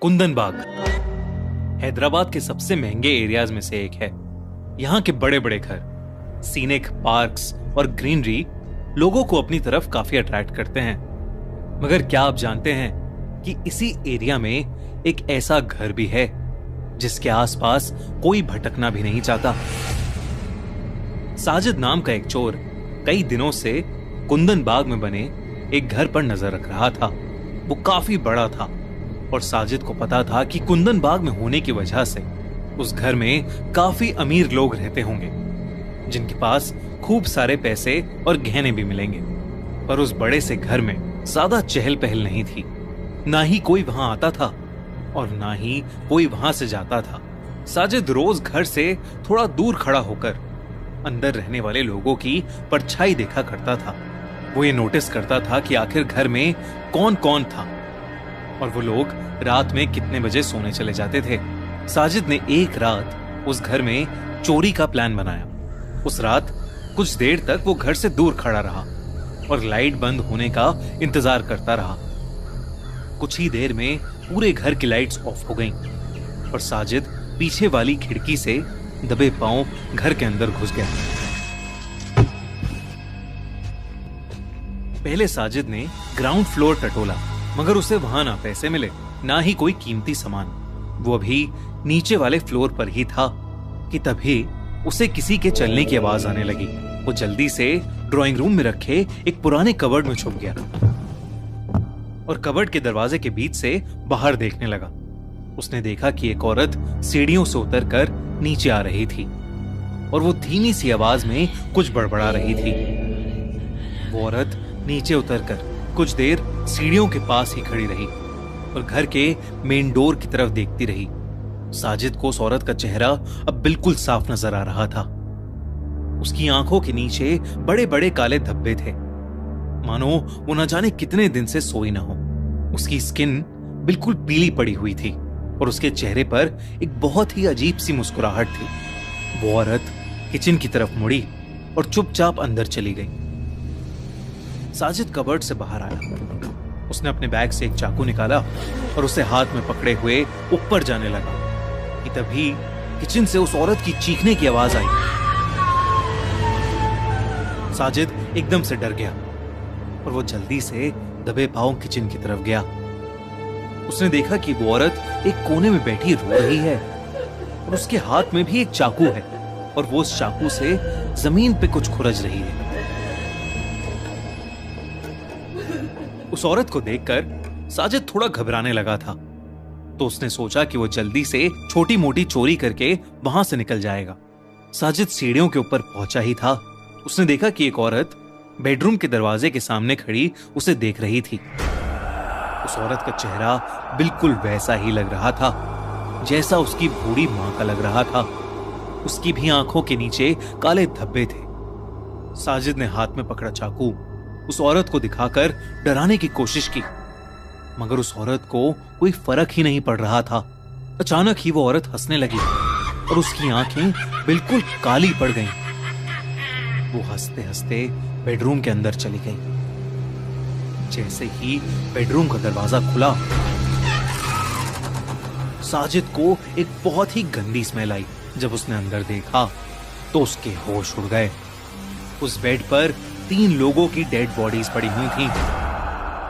कुंदन बाग हैदराबाद के सबसे महंगे एरियाज में से एक है। यहाँ के बड़े बड़े घर, सीनिक पार्क्स और ग्रीनरी लोगों को अपनी तरफ काफी अट्रैक्ट करते हैं। मगर क्या आप जानते हैं कि इसी एरिया में एक ऐसा घर भी है जिसके आसपास कोई भटकना भी नहीं चाहता। साजिद नाम का एक चोर कई दिनों से कुंदन बाग में बने एक घर पर नजर रख रहा था। वो काफी बड़ा था और साजिद को पता था कि कुंदन बाग में होने की वजह से उस घर में काफी अमीर लोग रहते होंगे जिनके पास खूब सारे पैसे और गहने भी मिलेंगे। पर उस बड़े से घर में ज्यादा चहल पहल नहीं थी। ना ही कोई वहां आता था और ना ही कोई वहां से जाता था। साजिद रोज घर से थोड़ा दूर खड़ा होकर अंदर रहने वाले लोगों की परछाई देखा करता था। वो ये नोटिस करता था कि आखिर घर में कौन कौन था और वो लोग रात में कितने बजे सोने चले जाते थे। साजिद ने एक रात उस घर में चोरी का प्लान बनाया। उस रात कुछ देर तक वो घर से दूर खड़ा रहा और लाइट बंद होने का इंतजार करता रहा। कुछ ही देर में पूरे घर की लाइट्स ऑफ हो गईं और साजिद पीछे वाली खिड़की से दबे पांव घर के अंदर घुस गया। पहले साजिद ने ग्राउंड फ्लोर टटोला, मगर उसे वहां ना पैसे मिले ना ही कोई कीमती सामान। वो अभी नीचे वाले फ्लोर पर ही था कि तभी उसे किसी के चलने की आवाज आने लगी। वो जल्दी से ड्राइंग रूम में रखे एक पुराने कबर्ड में छुप गया और कबर्ड के दरवाजे के बीच से बाहर देखने लगा। उसने देखा कि एक औरत सीढ़ियों से उतरकर नीचे आ रही थी और वो धीमी सी आवाज में कुछ बड़बड़ा रही थी। वो औरत नीचे उतरकर कुछ देर सीढ़ियों के पास ही खड़ी रही और घर के मेन डोर की तरफ देखती रही। साजिद को उस औरत का चेहरा अब बिल्कुल साफ नजर आ रहा था। उसकी आंखों के नीचे बड़े बड़े काले धब्बे थे, मानो वो न जाने कितने दिन से सोई ना हो। उसकी स्किन बिल्कुल पीली पड़ी हुई थी और उसके चेहरे पर एक बहुत ही अजीब सी मुस्कुराहट थी। वो औरत किचन की तरफ मुड़ी और चुपचाप अंदर चली गई। साजिद कबर्ड से बाहर आया। उसने अपने बैग से एक चाकू निकाला और उसे हाथ में पकड़े हुए ऊपर जाने लगा कि तभी किचन से उस औरत की चीखने की आवाज आई। साजिद एकदम से डर गया और वो जल्दी से दबे पांव किचन की तरफ गया। उसने देखा कि वो औरत एक कोने में बैठी रो रही है और उसके हाथ में भी एक चाकू है और वो उस चाकू से जमीन पे कुछ खुरच रही है। उस औरत को देखकर साजिद थोड़ा घबराने लगा था, तो उसने सोचा कि वो जल्दी से छोटी मोटी चोरी करके वहां से निकल जाएगा। साजिद सीढ़ियों के ऊपर पहुंचा ही था, उसने देखा कि एक औरत बेडरूम के दरवाजे के सामने खड़ी उसे देख रही थी। उस औरत का चेहरा बिल्कुल वैसा ही लग रहा था जैसा उसकी बूढ़ी मां का लग रहा था। उसकी भी आंखों के नीचे काले धब्बे थे। साजिद ने हाथ में पकड़ा चाकू उस औरत को दिखाकर डराने की कोशिश की, मगर उस औरत को कोई फर्क ही नहीं पड़ रहा था। अचानक ही वो औरत हंसने लगी और उसकी आंखें बिल्कुल काली पड़ गईं। वो हंसते हंसते बेडरूम के अंदर चली गई। जैसे ही बेडरूम का दरवाजा खुला, साजिद को एक बहुत ही गंदी स्मेल आई। जब उसने अंदर देखा तो उसके होश उड़ गए। उस बेड पर 3 लोगों की डेड बॉडीज पड़ी हुई थी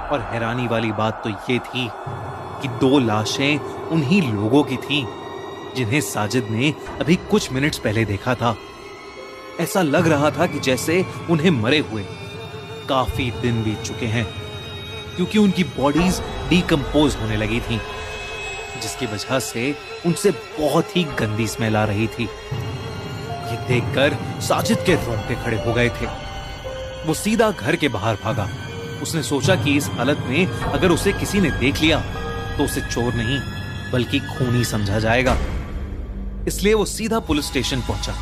और हैरानी वाली बात तो ये थी कि 2 लाशें उन्हीं लोगों की थीं जिन्हें साजिद ने अभी कुछ मिनट्स पहले देखा था। ऐसा लग रहा था कि जैसे उन्हें मरे हुए काफी दिन बीत चुके हैं, क्योंकि उनकी बॉडीज डिकम्पोज होने लगी थीं, जिसकी वजह से उनसे बहुत ही गंदी स्मेल आ रही थी। ये देखकर साजिद के रोंगटे खड़े हो गए थे। वो सीधा घर के बाहर भागा। उसने सोचा कि इस हालत में अगर उसे किसी ने देख लिया तो उसे चोर नहीं बल्कि खूनी समझा जाएगा। इसलिए वो सीधा पुलिस स्टेशन पहुंचा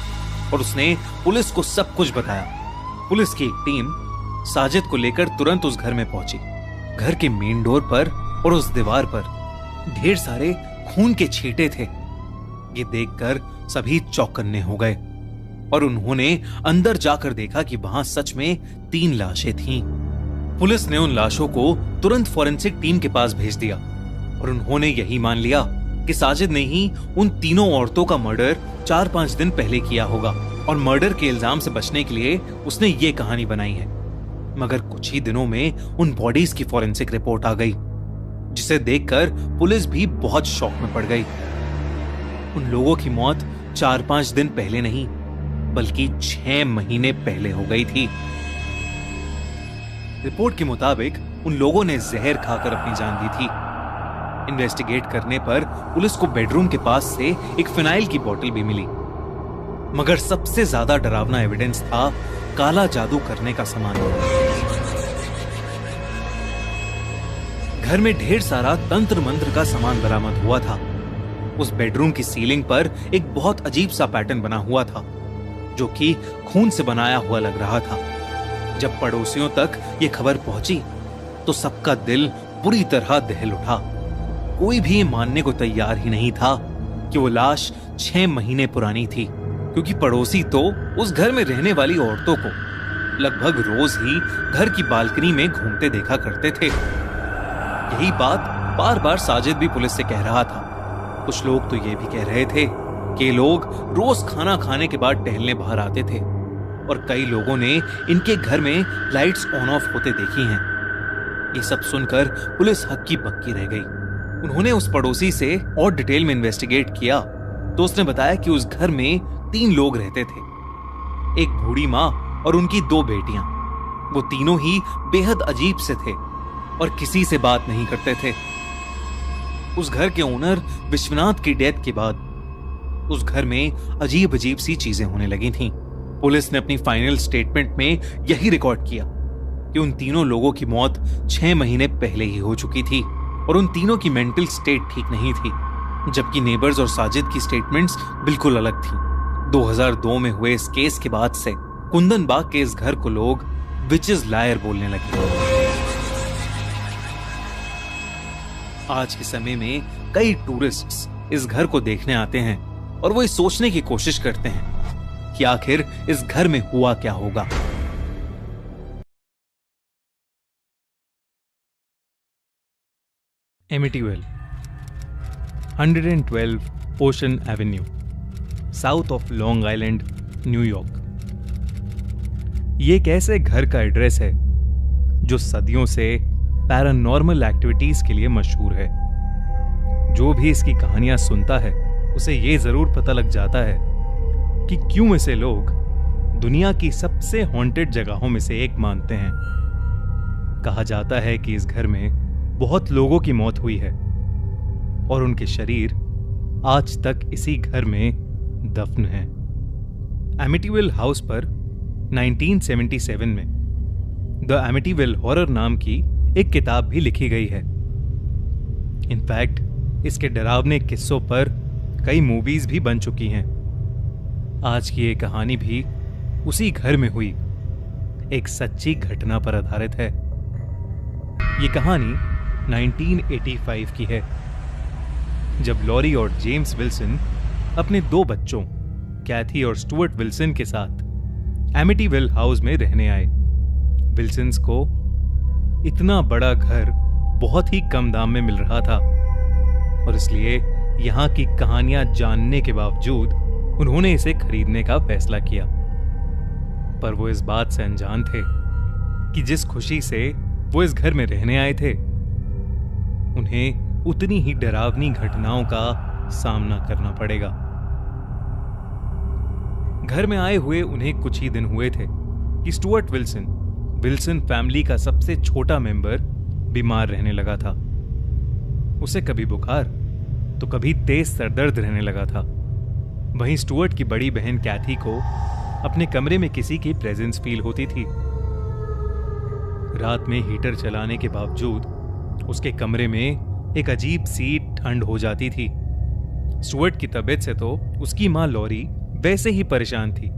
और उसने पुलिस को सब कुछ बताया। पुलिस की एक टीम साजिद को लेकर तुरंत उस घर में पहुंची। घर के मेन डोर पर और उस दीवार पर ढेर सारे खून के छींटे थे। ये देखकर सभी चौकन्ने हो गए और उन्होंने अंदर जाकर देखा कि वहां सच में 3 लाशें थीं। पुलिस ने उन लाशों को तुरंत फॉरेंसिक टीम के पास भेज दिया और उन्होंने यही मान लिया कि साजिद ने ही उन तीनों औरतों का मर्डर 4-5 दिन पहले किया होगा और मर्डर के इल्जाम से बचने के लिए उसने ये कहानी बनाई है। मगर कुछ ही दिनों में उन बॉडीज की फॉरेंसिक रिपोर्ट आ गई, जिसे देखकर पुलिस भी बहुत शॉक में पड़ गई। उन लोगों की मौत 4-5 दिन पहले नहीं बल्कि 6 महीने पहले हो गई थी। रिपोर्ट के मुताबिक उन लोगों ने जहर खाकर अपनी जान दी थी। इन्वेस्टिगेट करने पर पुलिस को बेडरूम के पास से एक फिनाइल की बोतल भी मिली। मगर सबसे ज्यादा डरावना एविडेंस था काला जादू करने का सामान। घर में ढेर सारा तंत्र मंत्र का सामान बरामद हुआ था। उस बेडरूम की सीलिंग पर एक बहुत अजीब सा पैटर्न बना हुआ था, जो कि खून से बनाया हुआ लग रहा था। जब पड़ोसियों तक यह खबर पहुंची तो सबका दिल बुरी तरह दहल उठा। कोई भी ये मानने को तैयार ही नहीं था कि वो लाश 6 महीने पुरानी थी, क्योंकि पड़ोसी तो उस घर में रहने वाली औरतों को लगभग रोज ही घर की बालकनी में घूमते देखा करते थे। यही बात बार बार साजिद भी पुलिस से कह रहा था। कुछ लोग तो ये भी कह रहे थे कि लोग रोज खाना खाने के बाद टहलने बाहर आते थे और कई लोगों ने इनके घर में लाइट्स ऑन ऑफ होते देखी हैं। ये सब सुनकर पुलिस हक्की बक्की रह गई। उन्होंने उस पड़ोसी से और डिटेल में इन्वेस्टिगेट किया तो उसने बताया कि उस घर में 3 लोग रहते थे, एक बूढ़ी माँ और उनकी 2 बेटियां। वो तीनों ही बेहद अजीब से थे और किसी से बात नहीं करते थे। उस घर के ओनर विश्वनाथ की डेथ के बाद उस घर में अजीब अजीब सी चीजें होने लगी थीं। पुलिस ने अपनी फाइनल स्टेटमेंट में यही रिकॉर्ड किया कि उन तीनों लोगों की मौत 6 महीने पहले ही हो चुकी थी और उन तीनों की मेंटल स्टेट ठीक नहीं थी, जबकि नेबर्स और साजिद की स्टेटमेंट्स बिल्कुल अलग थी। 2002 में हुए इस केस के बाद से कुंदन बाग के इस घर को लोग विचेस लायर बोलने लगे। आज के समय में कई टूरिस्ट्स इस घर को देखने आते हैं और वो ये सोचने की कोशिश करते हैं कि आखिर इस घर में हुआ क्या होगा। एमिटीवेल, 112 ocean Avenue, south of long island, New York. ये एक ऐसे घर का एड्रेस है जो सदियों से पैरानॉर्मल एक्टिविटीज के लिए मशहूर है। जो भी इसकी कहानियां सुनता है उसे ये जरूर पता लग जाता है कि क्यों इसे लोग दुनिया की सबसे हॉन्टेड जगहों में से एक मानते हैं। कहा जाता है कि इस घर में बहुत लोगों की मौत हुई है और उनके शरीर आज तक इसी घर में दफन हैं। एमिटीविल हाउस पर 1977 में द एमिटीविल हॉरर नाम की एक किताब भी लिखी गई है। इनफैक्ट इसके डरावने किस्सों पर कई मूवीज भी बन चुकी हैं। आज की ये कहानी भी उसी घर में हुई एक सच्ची घटना पर आधारित है। ये कहानी 1985 की है, जब लॉरी और जेम्स विल्सन अपने 2 बच्चों कैथी और स्टुअर्ट विल्सन के साथ एमिटीविल हाउस में रहने आए। विल्सन्स को इतना बड़ा घर बहुत ही कम दाम में मिल रहा था और इसलिए यहां की कहानियां जानने के बावजूद उन्होंने इसे खरीदने का फैसला किया। पर वो इस बात से अनजान थे कि जिस खुशी से वो इस घर में रहने आए थे, उन्हें उतनी ही डरावनी घटनाओं का सामना करना पड़ेगा। घर में आए हुए उन्हें कुछ ही दिन हुए थे कि स्टुअर्ट विल्सन फैमिली का सबसे छोटा मेंबर बीमार रहने लगा था। उसे कभी बुखार तो कभी तेज सरदर्द रहने लगा था। वहीं स्टुअर्ट की बड़ी बहन कैथी को अपने कमरे में किसी की प्रेजेंस फील होती थी। रात में हीटर चलाने के बावजूद उसके कमरे में एक अजीब सी ठंड हो जाती थी। स्टुअर्ट की तबीयत से तो उसकी मां लॉरी वैसे ही परेशान थी,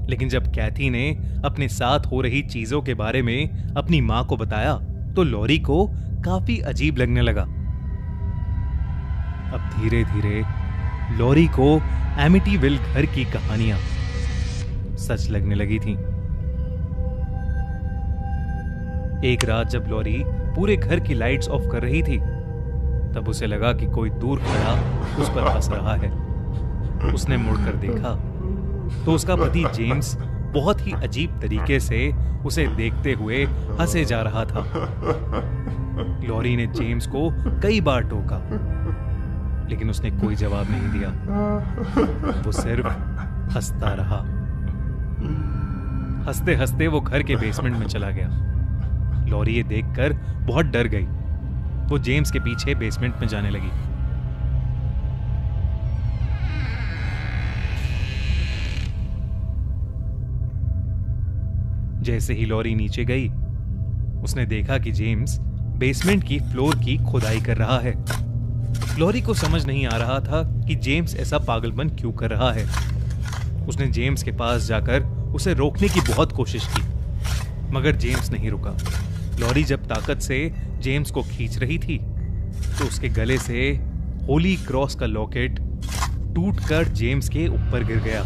लेकिन जब कैथी ने अपने साथ हो रही चीजों के बारे में अपनी मां को बताया तो लॉरी को काफी अजीब लगने लगा। अब धीरे धीरे लॉरी को एमिटीविल घर की कहानियां सच लगने लगी थीं। एक रात जब लॉरी पूरे घर की लाइट्स ऑफ कर रही थी तब उसे लगा कि कोई दूर खड़ा उस पर हंस रहा है। उसने मुड़कर देखा तो उसका पति जेम्स बहुत ही अजीब तरीके से उसे देखते हुए हंसे जा रहा था। लॉरी ने जेम्स को कई बार टोका, लेकिन उसने कोई जवाब नहीं दिया। वो सिर्फ हंसता रहा। हंसते हंसते वो घर के बेसमेंट में चला गया। लॉरी ये देखकर बहुत डर गई। वो जेम्स के पीछे बेसमेंट में जाने लगी। जैसे ही लॉरी नीचे गई, उसने देखा कि जेम्स बेसमेंट की फ्लोर की खुदाई कर रहा है। लॉरी को समझ नहीं आ रहा था कि जेम्स ऐसा पागलपन क्यों कर रहा है। उसने जेम्स के पास जाकर उसे रोकने की बहुत कोशिश की, मगर जेम्स नहीं रुका। लॉरी जब ताकत से जेम्स को खींच रही थी तो उसके गले से होली क्रॉस का लॉकेट टूटकर जेम्स के ऊपर गिर गया।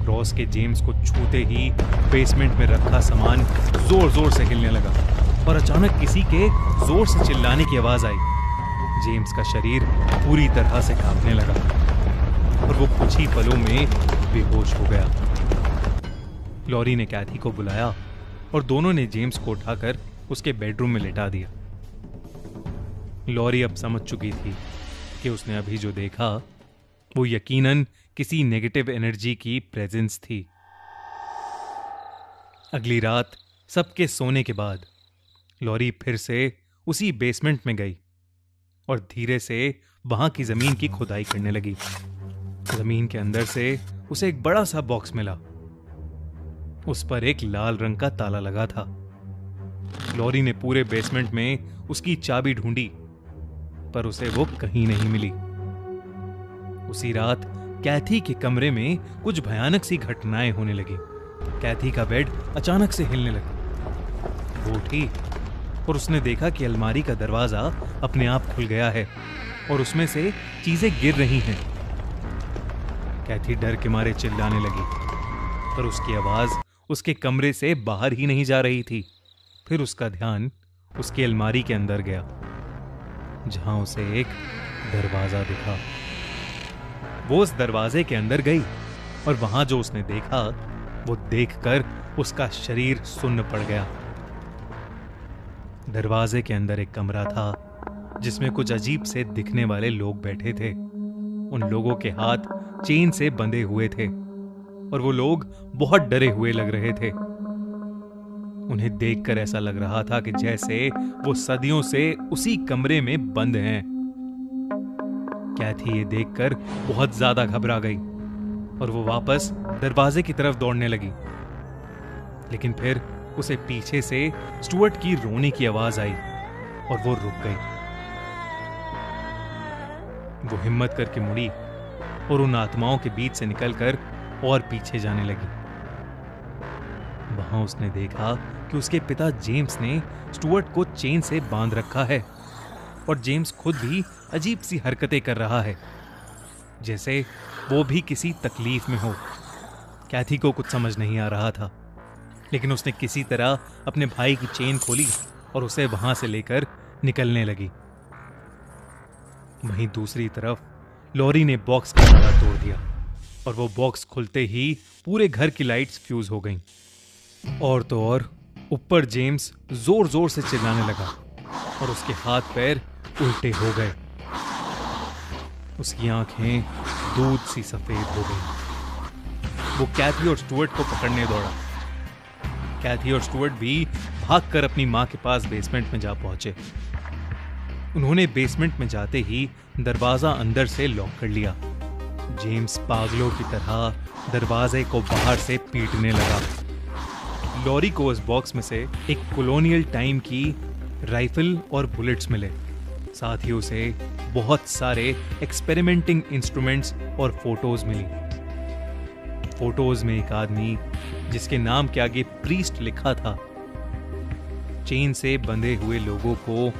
क्रॉस के जेम्स को छूते ही बेसमेंट में रखा सामान जोर जोर से हिलने लगा और अचानक किसी के जोर से चिल्लाने की आवाज आई। जेम्स का शरीर पूरी तरह से कांपने लगा और वो कुछ ही पलों में बेहोश हो गया। लॉरी ने कैथी को बुलाया और दोनों ने जेम्स को उठाकर उसके बेडरूम में लेटा दिया। लॉरी अब समझ चुकी थी कि उसने अभी जो देखा वो यकीनन किसी नेगेटिव एनर्जी की प्रेजेंस थी। अगली रात सबके सोने के बाद लॉरी फिर से उसी बेसमेंट में गई और धीरे से वहां की जमीन की खुदाई करने लगी। जमीन के अंदर से उसे एक बड़ा सा बॉक्स मिला। उस पर एक लाल रंग का ताला लगा था। लॉरी ने पूरे बेसमेंट में उसकी चाबी ढूंढी, पर उसे वो कहीं नहीं मिली। उसी रात कैथी के कमरे में कुछ भयानक सी घटनाएं होने लगी। कैथी का बेड अचानक से हिलने लगा। वो उठी और उसने देखा कि अलमारी का दरवाजा अपने आप खुल गया है और उसमें से चीजें गिर रही हैं। कैथी डर के मारे चिल्लाने लगी, पर उसकी आवाज उसके कमरे से बाहर ही नहीं जा रही थी। फिर उसका ध्यान उसकी अलमारी के अंदर गया, जहां उसे एक दरवाजा दिखा। वो उस दरवाजे के अंदर गई और वहां जो उसने देखा वो देखकर उसका शरीर सुन्न पड़ गया। दरवाजे के अंदर एक कमरा था जिसमें कुछ अजीब से दिखने वाले लोग बैठे थे। उन लोगों के हाथ चेन से बंधे हुए थे और वो लोग बहुत डरे हुए लग रहे थे। उन्हें देखकर ऐसा लग रहा था कि जैसे वो सदियों से उसी कमरे में बंद हैं। कैथी ये देखकर बहुत ज्यादा घबरा गई और वो वापस दरवाजे की तरफ दौड़ने लगी, लेकिन फिर उसे पीछे से स्टुअर्ट की रोने की आवाज आई और वो रुक गई। वो हिम्मत करके मुड़ी और उन आत्माओं के बीच से निकलकर और पीछे जाने लगी। वहां उसने देखा कि उसके पिता जेम्स ने स्टुअर्ट को चेन से बांध रखा है और जेम्स खुद भी अजीब सी हरकतें कर रहा है, जैसे वो भी किसी तकलीफ में हो। कैथी को कुछ समझ नहीं आ रहा था, लेकिन उसने किसी तरह अपने भाई की चेन खोली और उसे वहां से लेकर निकलने लगी। वहीं दूसरी तरफ लॉरी ने बॉक्स का ताला तोड़ दिया और वो बॉक्स खुलते ही पूरे घर की लाइट्स फ्यूज हो गईं। और तो और ऊपर जेम्स जोर जोर से चिल्लाने लगा और उसके हाथ पैर उल्टे हो गए। उसकी आंखें दूध सी सफेद हो गई। वो कैथी और स्टुअर्ट को पकड़ने दौड़ा। कैथी और स्टुअर्ट भी भागकर अपनी मां के पास बेसमेंट में जा पहुंचे। उन्होंने बेसमेंट में जाते ही दरवाजा अंदर से लॉक कर लिया। जेम्स पागलों की तरह दरवाजे को बाहर से पीटने लगा। लॉरी को उस बॉक्स में से एक कॉलोनियल टाइम की राइफल और बुलेट्स मिले। साथ ही उसे बहुत सारे एक्सपेरिमेंटिंग इंस्ट्रूमेंट्स और फोटोज मिली। फोटोज में एक आदमी जिसके नाम के आगे प्रीस्ट लिखा था, चेन से बंधे हुए लोगों को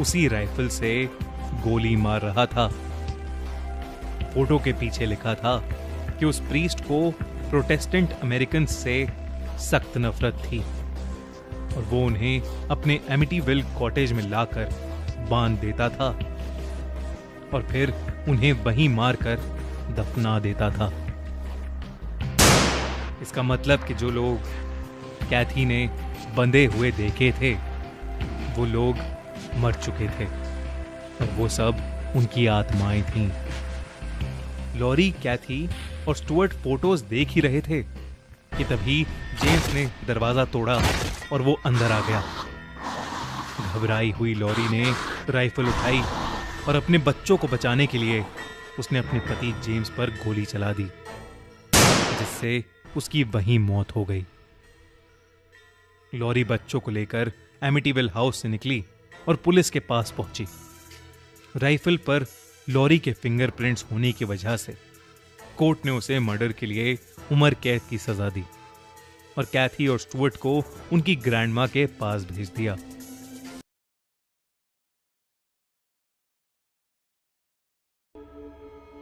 उसी राइफल से गोली मार रहा था। फोटो के पीछे लिखा था कि उस प्रीस्ट को प्रोटेस्टेंट अमेरिकन से सख्त नफरत थी और वो उन्हें अपने एमिटीविल कॉटेज में लाकर बांध देता था और फिर उन्हें वहीं मारकर दफना देता था। इसका मतलब कि जो लोग कैथी ने बंधे हुए देखे थे वो लोग मर चुके थे और वो सब उनकी आत्माएं थीं। लॉरी, कैथी और स्टुअर्ट फोटोज देख ही रहे थे कि तभी जेम्स ने दरवाजा तोड़ा और वो अंदर आ गया। घबराई हुई लॉरी ने राइफल उठाई और अपने बच्चों को बचाने के लिए उसने अपने पति जेम्स पर गोली चला दी, जिससे उसकी वहीं मौत हो गई। लॉरी बच्चों को लेकर एमिटीविल हाउस से निकली और पुलिस के पास पहुंची। राइफल पर लॉरी के फिंगरप्रिंट्स होने की वजह से कोर्ट ने उसे मर्डर के लिए उम्र कैद की सजा दी और कैथी और स्टुअर्ट को उनकी ग्रैंडमा के पास भेज दिया।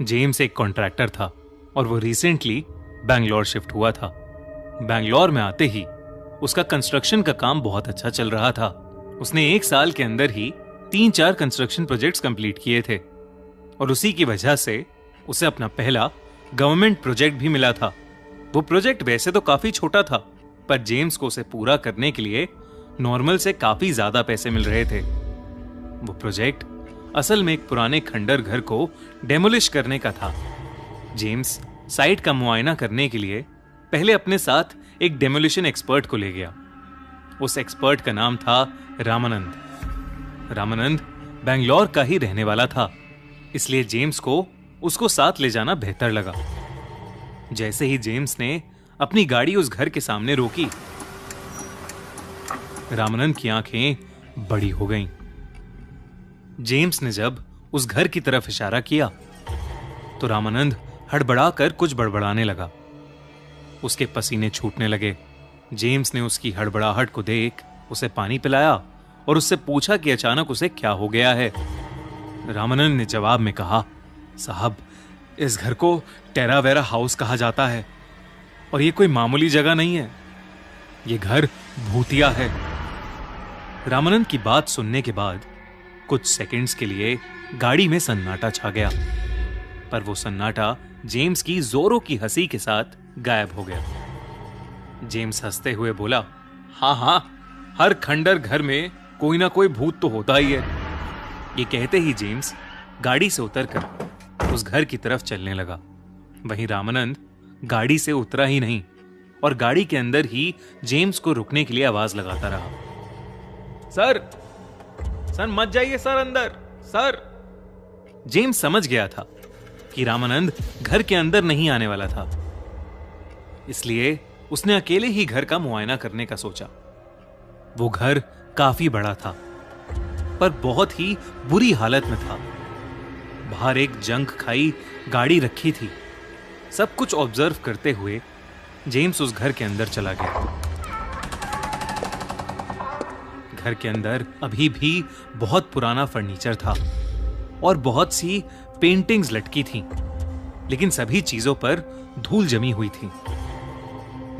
जेम्स एक कॉन्ट्रैक्टर था और वो रिसेंटली बैंगलोर शिफ्ट हुआ था। बैंगलोर में आते ही उसका कंस्ट्रक्शन का काम बहुत अच्छा चल रहा था। उसने 1 साल के अंदर ही 3-4 कंस्ट्रक्शन प्रोजेक्ट्स कंप्लीट किए थे और उसी की वजह से उसे अपना पहला गवर्नमेंट प्रोजेक्ट भी मिला था। वो प्रोजेक्ट वैसे तो काफी छोटा था, पर जेम्स को उसे पूरा करने के लिए नॉर्मल से काफी ज्यादा पैसे मिल रहे थे। वो प्रोजेक्ट असल में एक पुराने खंडर घर को डेमोलिश करने का था। जेम्स साइट का मुआयना करने के लिए पहले अपने साथ एक डेमोलिशन एक्सपर्ट को ले गया। उस एक्सपर्ट का नाम था रामानंद। रामानंद बैंगलोर का ही रहने वाला था, इसलिए जेम्स को उसको साथ ले जाना बेहतर लगा। जैसे ही जेम्स ने अपनी गाड़ी उस घर के सामने रोकी, रामानंद की आंखें बड़ी हो गईं। जेम्स ने जब उस घर की तरफ इशारा किया तो रामानंद हड़बड़ाकर कुछ बड़बड़ाने लगा। उसके पसीने छूटने लगे। जेम्स ने उसकी हड़बड़ाहट को देख उसे पानी पिलाया और उससे पूछा कि अचानक उसे क्या हो गया है। रामानंद ने जवाब में कहा, साहब, इस घर को टेरावेरा हाउस कहा जाता है और ये कोई मामूली जगह नहीं है। ये घर भूतिया है। रामानंद की बात सुनने के बाद कुछ सेकंड्स के लिए गाड़ी में सन्नाटा छा गया, पर वो सन्नाटा जेम्स की जोरों की हंसी के साथ गायब हो गया। जेम्स हंसते हुए बोला, हाँ हाँ, हर खंडर घर में कोई ना कोई भूत तो होता ही है। ये कहते ही जेम्स गाड़ी से उतरकर उस घर की तरफ चलने लगा। वहीं रामानंद गाड़ी से उतरा ही नहीं और गाड़ी के अंदर ही जेम्स को रुकने के लिए आवाज लगाता रहा, सर सर मत जाइए सर, अंदर सर। जेम्स समझ गया था कि रामानंद घर के अंदर नहीं आने वाला था, इसलिए उसने अकेले ही घर का मुआयना करने का सोचा। वो घर काफी बड़ा था, पर बहुत ही बुरी हालत में था। बाहर एक जंग खाई गाड़ी रखी थी। सब कुछ ऑब्जर्व करते हुए जेम्स उस घर के अंदर चला गया। घर के अंदर अभी भी बहुत पुराना फर्नीचर था और बहुत सी पेंटिंग्स लटकी थीं, लेकिन सभी चीजों पर धूल जमी हुई थी।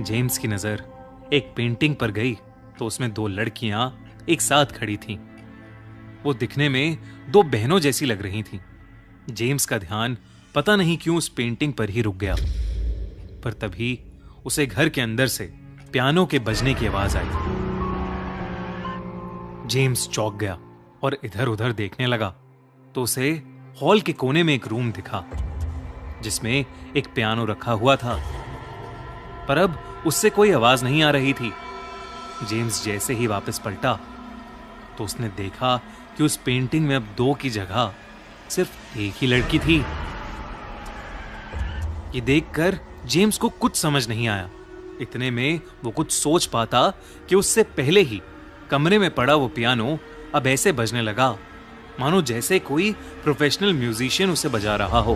जेम्स की नजर एक पेंटिंग पर गई तो उसमें 2 लड़कियां एक साथ खड़ी थीं। वो दिखने में 2 बहनों जैसी लग रही थीं। जेम्स का ध्यान पता नहीं क्यों उस पेंटिंग पर ही रुक गया, पर तभी उसे घर के अंदर से पियानो के बजने की आवाज आई। जेम्स चौंक गया और इधर उधर देखने लगा तो उसे हॉल के कोने में एक रूम दिखा जिसमें एक पियानो रखा हुआ था, पर अब उससे कोई आवाज नहीं आ रही थी। जेम्स जैसे ही वापस पलटा तो उसने देखा कि उस पेंटिंग में अब 2 की जगह सिर्फ एक ही लड़की थी। ये देखकर जेम्स को कुछ समझ नहीं आया। इतने में वो कुछ सोच पाता कि उससे पहले ही कमरे में पड़ा वो पियानो अब ऐसे बजने लगा मानो जैसे कोई प्रोफेशनल म्यूजिशियन उसे बजा रहा हो।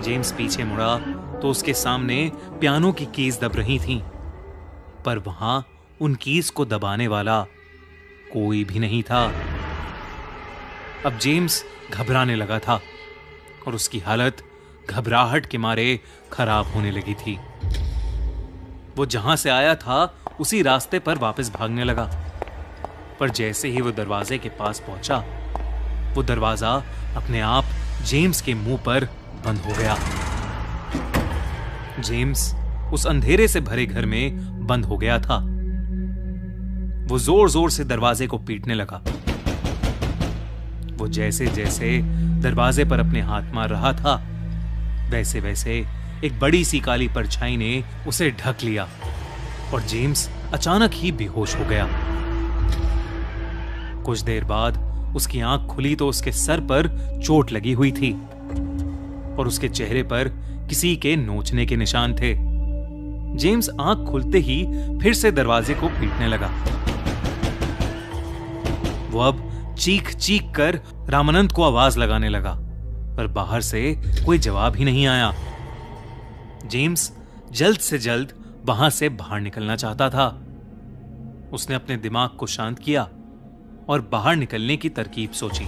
जेम्स पीछे मुड़ा तो उसके सामने पियानो की कीज दब रही थीं, पर वहां उन कीज को दबाने वाला कोई भी नहीं था। अब जेम्स घबराने लगा था और उसकी हालत घबराहट के मारे खराब होने लगी थी। वो जहां से आया था उसी रास्ते पर वापस भागने लगा, पर जैसे ही वो दरवाजे के पास पहुंचा, वो दरवाजा अपने आप जेम्स के मुंह पर बंद हो गया। जेम्स उस अंधेरे से भरे घर में बंद हो गया था। वो जोर जोर से दरवाजे को पीटने लगा। वो जैसे जैसे दरवाजे पर अपने हाथ मार रहा था, वैसे वैसे एक बड़ी सी काली परछाई ने उसे ढक लिया और जेम्स अचानक ही बेहोश हो गया। कुछ देर बाद उसकी आंख खुली तो उसके सर पर चोट लगी हुई थी और उसके चेहरे पर किसी के नोचने के निशान थे। जेम्स आंख खुलते ही फिर से दरवाजे को पीटने लगा। वो अब चीख चीख कर रामानंद को आवाज लगाने लगा, पर बाहर से कोई जवाब ही नहीं आया। जेम्स जल्द से जल्द वहां से बाहर निकलना चाहता था। उसने अपने दिमाग को शांत किया और बाहर निकलने की तरकीब सोची।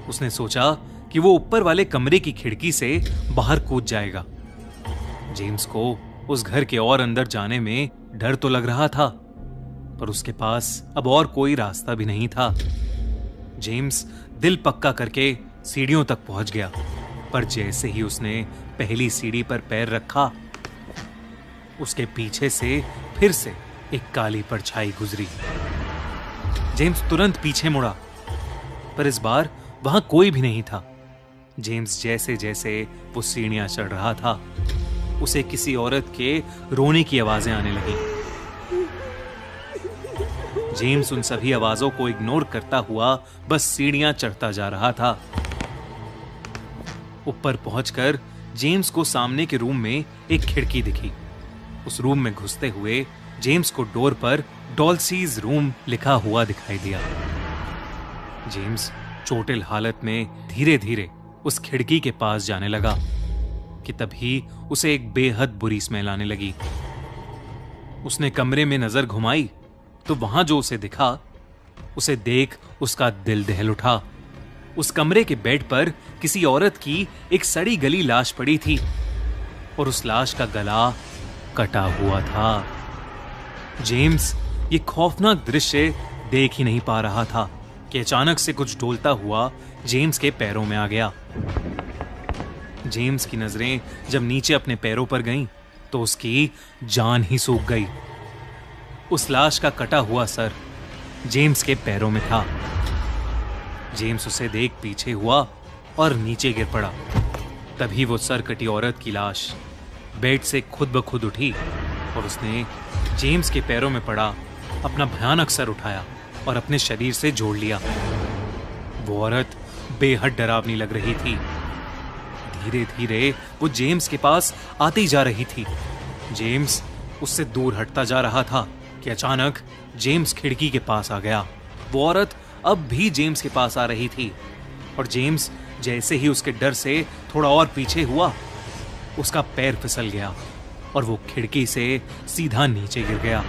उसने सोचा कि वो ऊपर वाले कमरे की खिड़की से बाहर कूद जाएगा। जेम्स को उस घर के और अंदर जाने में डर तो लग रहा था, पर उसके पास अब और कोई रास्ता भी नहीं था। जेम्स दिल पक्का करके सीढ़ियों तक पहुंच गया, पर जैसे ही उसने पहली सीढ़ी पर पैर रखा, उसके पीछे से फिर से एक काली परछाई गुजरी। जेम्स तुरंत पीछे मुड़ा, पर इस बार वहां कोई भी नहीं था। जेम्स जैसे जैसे वो सीढ़ियां चढ़ रहा था, उसे किसी औरत के रोने की आवाजें आने लगी। जेम्स उन सभी आवाजों को इग्नोर करता हुआ बस सीढ़ियां चढ़ता जा रहा था। ऊपर पहुंचकर जेम्स को सामने के रूम में एक खिड़की दिखी। उस रूम में घुसते हुए जेम्स को डोर पर डॉल्सीज रूम लिखा हुआ दिखाई दिया। जेम्स चोटिल हालत में धीरे धीरे उस खिड़की के पास जाने लगा कि तभी उसे एक बेहद बुरी स्मेल आने लगी। उसने कमरे में नजर घुमाई तो वहां जो उसे दिखा, उसे देख उसका दिल दहल उठा। उस कमरे के बेड पर किसी औरत की एक सड़ी गली लाश पड़ी थी और उस लाश का गला कटा हुआ था। जेम्स ये खौफनाक दृश्य देख ही नहीं पा रहा था कि अचानक से कुछ डोलता हुआ जेम्स के पैरों में आ गया। जेम्स की नजरें जब नीचे अपने पैरों पर गईं, तो उसकी जान ही सूख गई। उस लाश का कटा हुआ सर जेम्स के पैरों में था। जेम्स उसे देख पीछे हुआ और नीचे गिर पड़ा। तभी वो सर कटी औरत की लाश बेड से खुद ब खुद उठी और उसने जेम्स के पैरों में पड़ा अपना भयानक सर उठाया और अपने शरीर से जोड़ लिया। वो औरत बेहद डरावनी लग रही थी। धीरे धीरे वो जेम्स के पास आती जा रही थी। जेम्स उससे दूर हटता जा रहा था कि अचानक जेम्स खिड़की के पास आ गया। वो औरत अब भी जेम्स के पास आ रही थी और जेम्स जैसे ही उसके डर से थोड़ा और पीछे हुआ, उसका पैर फिसल गया और वो खिड़की से सीधा नीचे गिर गया।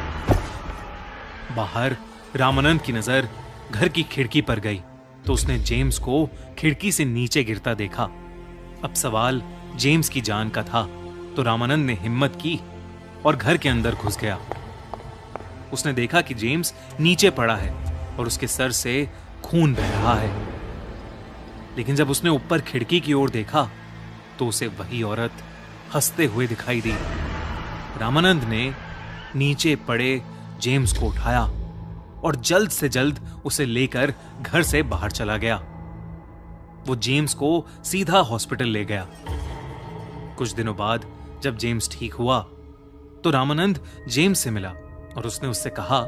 बाहर रामानंद की नजर घर की खिड़की पर गई तो उसने जेम्स को खिड़की से नीचे गिरता देखा। अब सवाल जेम्स की जान का था, तो रामानंद ने हिम्मत की और घर के अंदर घुस गया। उसने देखा कि जेम्स नीचे पड़ा है और उसके सर से खून बह रहा है। लेकिन जब उसने ऊपर खिड़की की ओर देखा तो उसे वही औरत हंसते हुए दिखाई दी। रामानंद ने नीचे पड़े जेम्स को उठाया और जल्द से जल्द उसे लेकर घर से बाहर चला गया। वो जेम्स को सीधा हॉस्पिटल ले गया। कुछ दिनों बाद जब जेम्स ठीक हुआ तो रामानंद जेम्स से मिला और उसने उससे कहा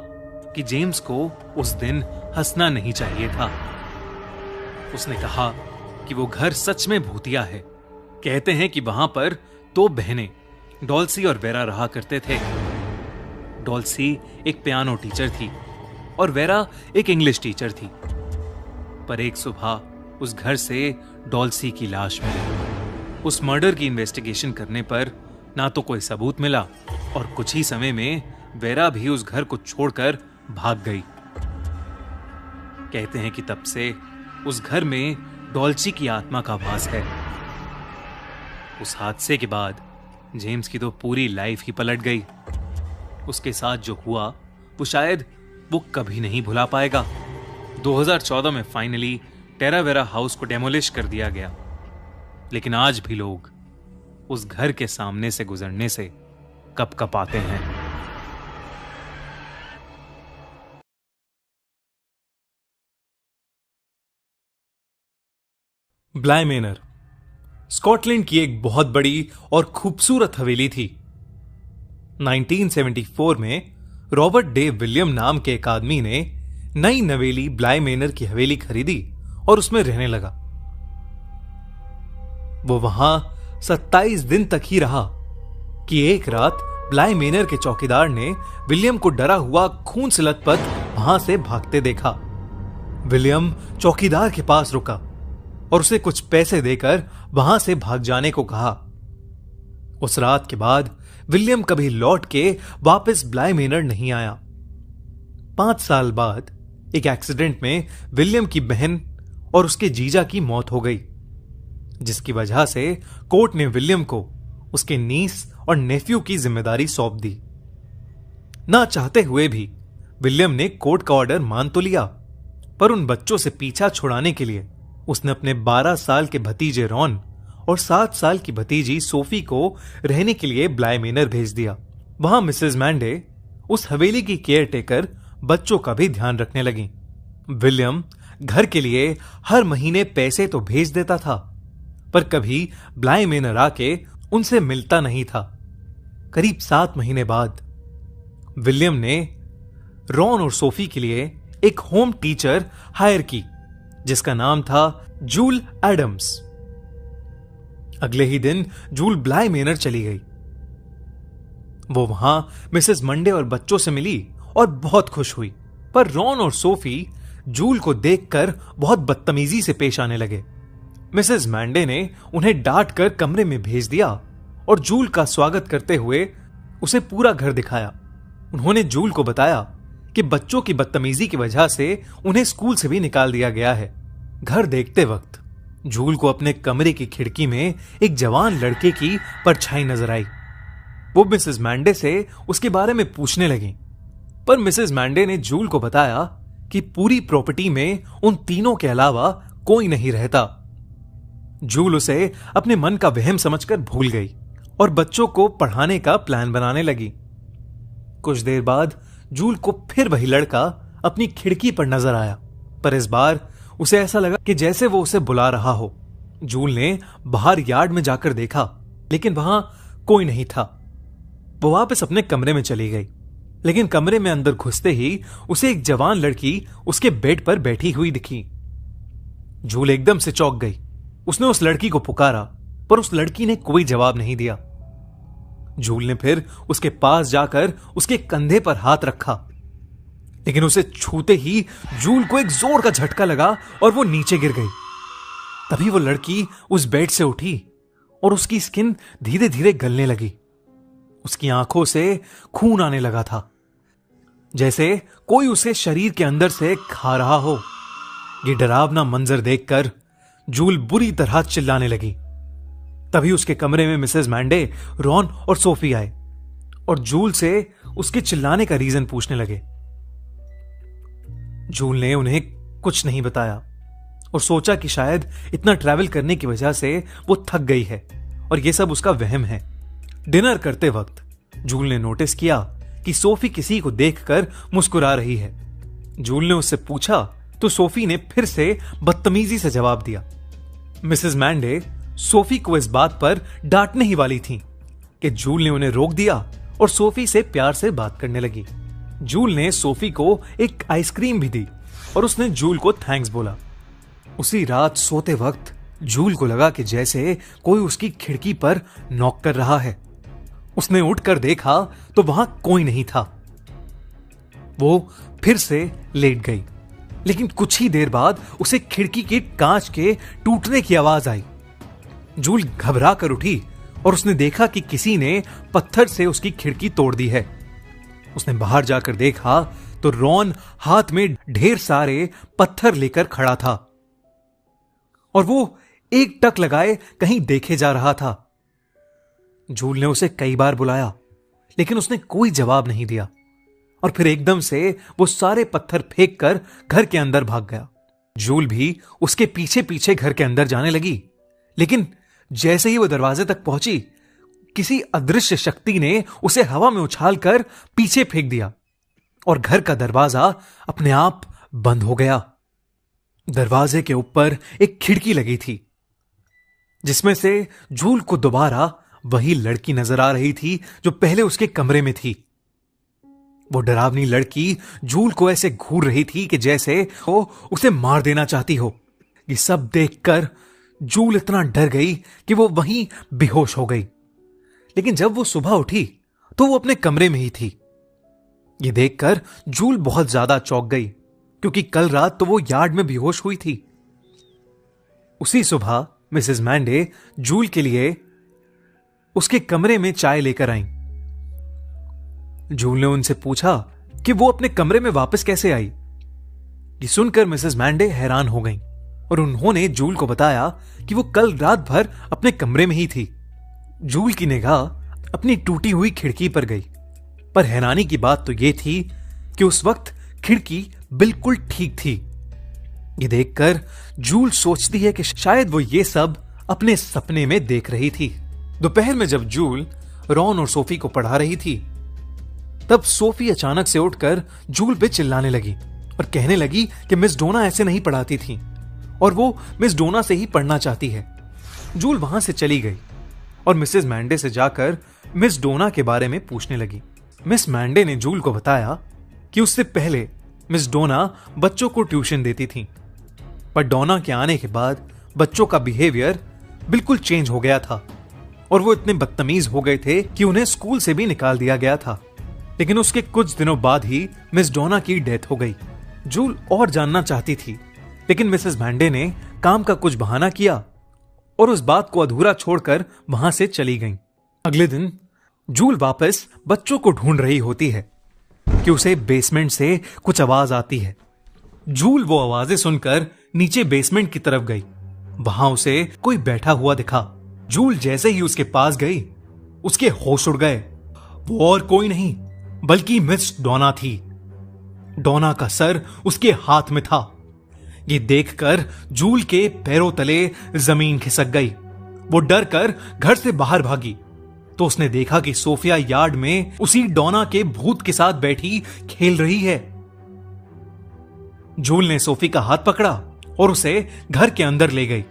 कि जेम्स को उस दिन हंसना नहीं चाहिए था। उसने कहा कि वो घर सच में भूतिया है। कहते हैं कि वहां पर 2 बहनें डॉल्सी और वेरा रहा करते थे। डॉल्सी एक पियानो टीचर थी और वेरा एक इंग्लिश टीचर थी। पर एक सुबह उस घर से डॉल्सी की लाश मिली। उस मर्डर की इन्वेस्टिगेशन करने पर ना तो कोई सबूत मिला और कुछ ही समय में वेरा भी उस घर को छोड़कर भाग गई। कहते हैं कि तब से उस घर में डॉल्सी की आत्मा का वास है। उस हादसे के बाद जेम्स की तो पूरी लाइफ ही पलट गई। उसके साथ जो हुआ वो शायद वो कभी नहीं भुला पाएगा। 2014 में फाइनली टेरावेरा हाउस को डेमोलिश कर दिया गया, लेकिन आज भी लोग उस घर के सामने से गुजरने से कपकपाते हैं। ब्लाय मैनर स्कॉटलैंड की एक बहुत बड़ी और खूबसूरत हवेली थी। 1974 में रॉबर्ट डे विलियम नाम के एक आदमी ने नई नवेली ब्लाय मैनर की हवेली खरीदी और उसमें रहने लगा। वो वहां 27 दिन तक ही रहा कि एक रात ब्लाय मैनर के चौकीदार ने विलियम को डरा हुआ खून से लथपथ वहां से भागते देखा। विलियम चौकीदार के पास रुका और उसे कुछ पैसे देकर वहां से भाग जाने को कहा। उस रात के बाद विलियम कभी लौट के वापस ब्लाय मैनर नहीं आया। 5 साल बाद एक एक्सीडेंट में विलियम की बहन और उसके जीजा की मौत हो गई, जिसकी वजह से कोर्ट ने विलियम को उसके नीस और नेफ्यू की जिम्मेदारी सौंप दी। ना चाहते हुए भी विलियम ने कोर्ट का ऑर्डर मान तो लिया, पर उन बच्चों से पीछा छुड़ाने के लिए उसने अपने 12 साल के भतीजे रॉन और 7 साल की भतीजी सोफी को रहने के लिए ब्लाय मैनर भेज दिया। वहां मिसेस मैंडे उस हवेली की केयर टेकर बच्चों का भी ध्यान रखने लगी। विलियम घर के लिए हर महीने पैसे तो भेज देता था, पर कभी ब्लाय मैनर आके उनसे मिलता नहीं था। करीब 7 महीने बाद विलियम ने रॉन और सोफी के लिए एक होम टीचर हायर की, जिसका नाम था जूल एडम्स। अगले ही दिन जूल ब्लाय मैनर चली गई। वो वहां मिसेस मंडे और बच्चों से मिली और बहुत खुश हुई, पर रॉन और सोफी जूल को देखकर बहुत बदतमीजी से पेश आने लगे। मिसेस मैंडे ने उन्हें डांट कर कमरे में भेज दिया और जूल का स्वागत करते हुए उसे पूरा घर दिखाया। उन्होंने जूल को बताया कि बच्चों की बदतमीजी की वजह से उन्हें स्कूल से भी निकाल दिया गया है। घर देखते वक्त जूल को अपने कमरे की खिड़की में एक जवान लड़के की परछाई नजर आई। वो मिसेस मैंडे से उसके बारे में पूछने लगी, पर मिसेस मैंडे ने जूल को बताया कि पूरी प्रॉपर्टी में उन तीनों के अलावा कोई नहीं रहता। जूल उसे अपने मन का वहम समझकर भूल गई और बच्चों को पढ़ाने का प्लान बनाने लगी। कुछ देर बाद जूल को फिर वही लड़का अपनी खिड़की पर नजर आया, पर इस बार उसे ऐसा लगा कि जैसे वो उसे बुला रहा हो। जूल ने बाहर यार्ड में जाकर देखा, लेकिन वहां कोई नहीं था। वो वापस अपने कमरे में चली गई, लेकिन कमरे में अंदर घुसते ही उसे एक जवान लड़की उसके बेड पर बैठी हुई दिखी। जूल एकदम से चौंक गई। उसने उस लड़की को पुकारा, पर उस लड़की ने कोई जवाब नहीं दिया। जूल ने फिर उसके पास जाकर उसके कंधे पर हाथ रखा, लेकिन उसे छूते ही जूल को एक जोर का झटका लगा और वो नीचे गिर गई। तभी वो लड़की उस बेड से उठी और उसकी स्किन धीरे धीरे गलने लगी। उसकी आंखों से खून आने लगा था, जैसे कोई उसे शरीर के अंदर से खा रहा हो। ये डरावना मंजर देखकर जूल बुरी तरह चिल्लाने लगी। तभी उसके कमरे में मिसेस मैंडे, रॉन और सोफी आए और जूल से उसके चिल्लाने का रीजन पूछने लगे। जूल ने उन्हें कुछ नहीं बताया और सोचा कि शायद इतना ट्रैवल करने की वजह से वो थक गई है और ये सब उसका वहम है। डिनर करते वक्त जूल ने नोटिस किया कि सोफी किसी को देखकर मुस्कुरा रही है। जूल ने उससे पूछा तो सोफी ने फिर से बदतमीजी से जवाब दिया। मिसेस मैंडे सोफी को इस बात पर डांटने ही वाली थी कि जूल ने उन्हें रोक दिया और सोफी से प्यार से बात करने लगी। जूल ने सोफी को एक आइसक्रीम भी दी और उसने जूल को थैंक्स बोला। उसी रात सोते वक्त जूल को लगा कि जैसे कोई उसकी खिड़की पर नॉक कर रहा है। उसने उठकर देखा तो वहां कोई नहीं था। वो फिर से लेट गई, लेकिन कुछ ही देर बाद उसे खिड़की के कांच के टूटने की आवाज आई। जूल घबरा कर उठी और उसने देखा कि किसी ने पत्थर से उसकी खिड़की तोड़ दी है। उसने बाहर जाकर देखा तो रॉन हाथ में ढेर सारे पत्थर लेकर खड़ा था और वो एक टक लगाए कहीं देखे जा रहा था। जूल ने उसे कई बार बुलाया, लेकिन उसने कोई जवाब नहीं दिया और फिर एकदम से वो सारे पत्थर फेंक कर घर के अंदर भाग गया। जूल भी उसके पीछे पीछे घर के अंदर जाने लगी, लेकिन जैसे ही वो दरवाजे तक पहुंची, किसी अदृश्य शक्ति ने उसे हवा में उछालकर पीछे फेंक दिया और घर का दरवाजा अपने आप बंद हो गया। दरवाजे के ऊपर एक खिड़की लगी थी, जिसमें से जूल को दोबारा वही लड़की नजर आ रही थी जो पहले उसके कमरे में थी। वो डरावनी लड़की जूल को ऐसे घूर रही थी कि जैसे वो उसे मार देना चाहती हो। ये सब देखकर जूल इतना डर गई कि वो वहीं बेहोश हो गई। लेकिन जब वो सुबह उठी तो वो अपने कमरे में ही थी। ये देखकर जूल बहुत ज्यादा चौंक गई, क्योंकि कल रात तो वो यार्ड में बेहोश हुई थी। उसी सुबह मिसेस मैंडे जूल के लिए उसके कमरे में चाय लेकर आईं। जूल ने उनसे पूछा कि वो अपने कमरे में वापस कैसे आई। ये सुनकर मिसेस मैंडे हैरान हो गईं और उन्होंने जूल को बताया कि वो कल रात भर अपने कमरे में ही थी। जूल की निगाह अपनी टूटी हुई खिड़की पर गई, पर हैरानी की बात तो यह थी कि उस वक्त खिड़की बिल्कुल ठीक थी। ये देखकर जूल सोचती है कि शायद वो ये सब अपने सपने में देख रही थी। दोपहर में जब जूल रॉन और सोफी को पढ़ा रही थी, तब सोफी अचानक से उठकर जूल पे चिल्लाने लगी और कहने लगी कि मिस डोना ऐसे नहीं पढ़ाती थी और वो मिस डोना से ही पढ़ना चाहती है। जूल वहां से चली गई और मिसेस मैंडे से जाकर मिस डोना के बारे में पूछने लगी। मिस मैंडे ने जूल को बताया कि उससे पहले मिस डोना बच्चों को ट्यूशन देती थी, पर डोना के आने के बाद बच्चों का बिहेवियर बिल्कुल चेंज हो गया था और वो इतने बदतमीज हो गए थे कि उन्हें स्कूल से भी निकाल दिया गया था। लेकिन उसके कुछ दिनों बाद ही मिस डोना की डेथ हो गई। जूल और जानना चाहती थी, लेकिन मिसेस मैंडे ने काम का कुछ बहाना किया और उस बात को अधूरा छोड़कर वहां से चली गईं। अगले दिन जूल वापस बच्चों को ढूंढ रही होती है कि उसे बेसमेंट से कुछ आवाज आती है। जूल वो आवाजें सुनकर नीचे बेसमेंट की तरफ गई। वहां उसे कोई बैठा हुआ दिखा। जूल जैसे ही उसके पास गई, उसके होश उड़ गए। वो और कोई नहीं बल्कि मिस डोना थी। डोना का सर उसके हाथ में था। ये देखकर जूल के पैरों तले जमीन खिसक गई। वो डर कर घर से बाहर भागी तो उसने देखा कि सोफिया यार्ड में उसी डोना के भूत के साथ बैठी खेल रही है। जूल ने सोफी का हाथ पकड़ा और उसे घर के अंदर ले गई।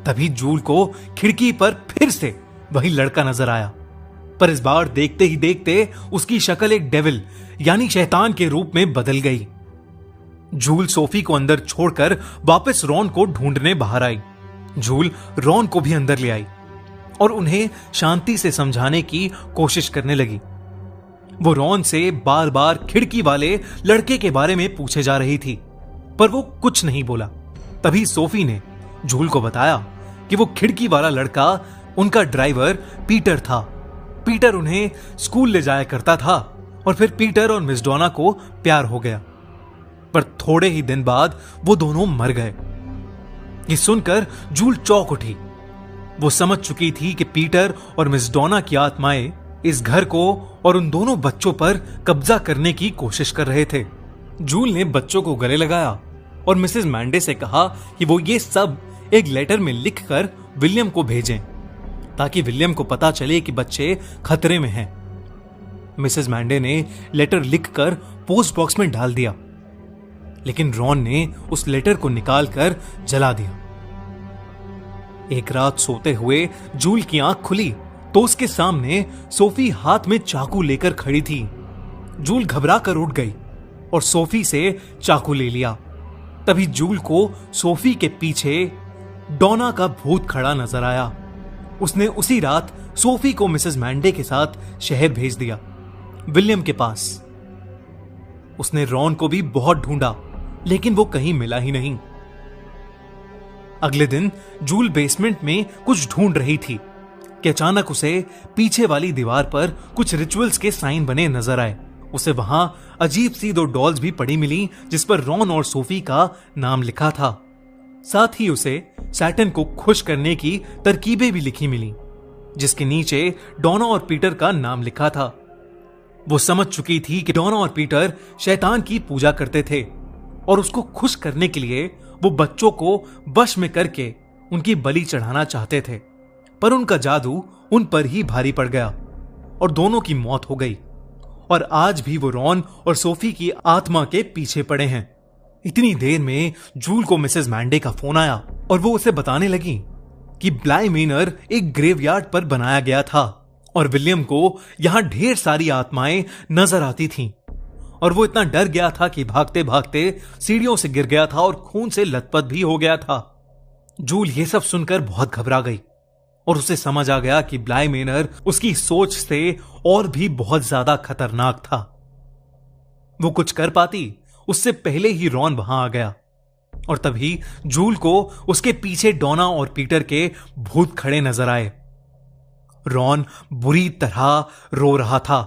तभी जूल को खिड़की पर फिर से वही लड़का नजर आया, पर इस बार देखते ही देखते उसकी शक्ल एक डेविल यानी शैतान के रूप में बदल गई। जूल सोफी को अंदर छोड़कर वापस रॉन को ढूंढने बाहर आई। जूल रॉन को भी अंदर ले आई और उन्हें शांति से समझाने की कोशिश करने लगी। वो रॉन से बार बार खिड़की वाले लड़के के बारे में पूछे जा रही थी, पर वो कुछ नहीं बोला। तभी सोफी ने जूल को बताया कि वो खिड़की वाला लड़का उनका ड्राइवर पीटर था। पीटर उन्हें स्कूल ले जाया करता था और फिर पीटर और मिस डोना को प्यार हो गया, पर थोड़े ही दिन बाद वो दोनों मर गए। ये सुनकर जूल चौंक उठी। वो समझ चुकी थी कि पीटर और मिस डोना की आत्माएं इस घर को और उन दोनों बच्चों पर कब्जा करने की कोशिश कर रहे थे। जूल ने बच्चों को गले लगाया और मिसेस मैंडे से कहा कि वो ये सब एक लेटर में लिखकर विलियम को भेजें, ताकि विलियम को पता चले कि बच्चे खतरे में हैं। मिसेस मैंडे ने लेटर लिखकर पोस्ट बॉक्स में डाल दिया, लेकिन रॉन ने उस लेटर को निकालकर जला दिया। एक रात सोते हुए जूल की आंख खुली तो उसके सामने सोफी हाथ में चाकू लेकर खड़ी थी। जूल घबरा कर उठ गई और सोफी से चाकू ले लिया। तभी जूल को सोफी के पीछे डोना का भूत खड़ा नजर आया। उसने उसी रात सोफी को मिसेस मैंडे के साथ शहर भेज दिया, विलियम के पास। उसने रॉन को भी बहुत ढूंढा, लेकिन वो कहीं मिला ही नहीं। अगले दिन जूल बेसमेंट में कुछ ढूंढ रही थी कि अचानक उसे पीछे वाली दीवार पर कुछ रिचुअल्स के साइन बने नजर आए। उसे वहां अजीब सी 2 डॉल्स भी पड़ी मिली, जिस पर रॉन और सोफी का नाम लिखा था। साथ ही उसे सैटन को खुश करने की तरकीबें भी लिखी मिली, जिसके नीचे डोना और पीटर का नाम लिखा था। वो समझ चुकी थी कि डोना और पीटर शैतान की पूजा करते थे और उसको खुश करने के लिए वो बच्चों को वश में करके उनकी बलि चढ़ाना चाहते थे। पर उनका जादू उन पर ही भारी पड़ गया और दोनों की मौत हो गई। और आज भी वो रॉन और सोफी की आत्मा के पीछे पड़े हैं। इतनी देर में जूल को मिसेस मैंडे का फोन आया और वो उसे बताने लगी कि ब्लाई मेनर एक ग्रेवयार्ड पर बनाया गया था और विलियम को यहां ढेर सारी आत्माएं नजर आती थीं। और वो इतना डर गया था कि भागते भागते सीढ़ियों से गिर गया था और खून से लथपथ भी हो गया था। जूल ये सब सुनकर बहुत घबरा गई और उसे समझ आ गया कि ब्लाई मेनर उसकी सोच से और भी बहुत ज्यादा खतरनाक था। वो कुछ कर पाती उससे पहले ही रॉन वहां आ गया और तभी जूल को उसके पीछे डोना और पीटर के भूत खड़े नजर आए। रॉन बुरी तरह रो रहा था।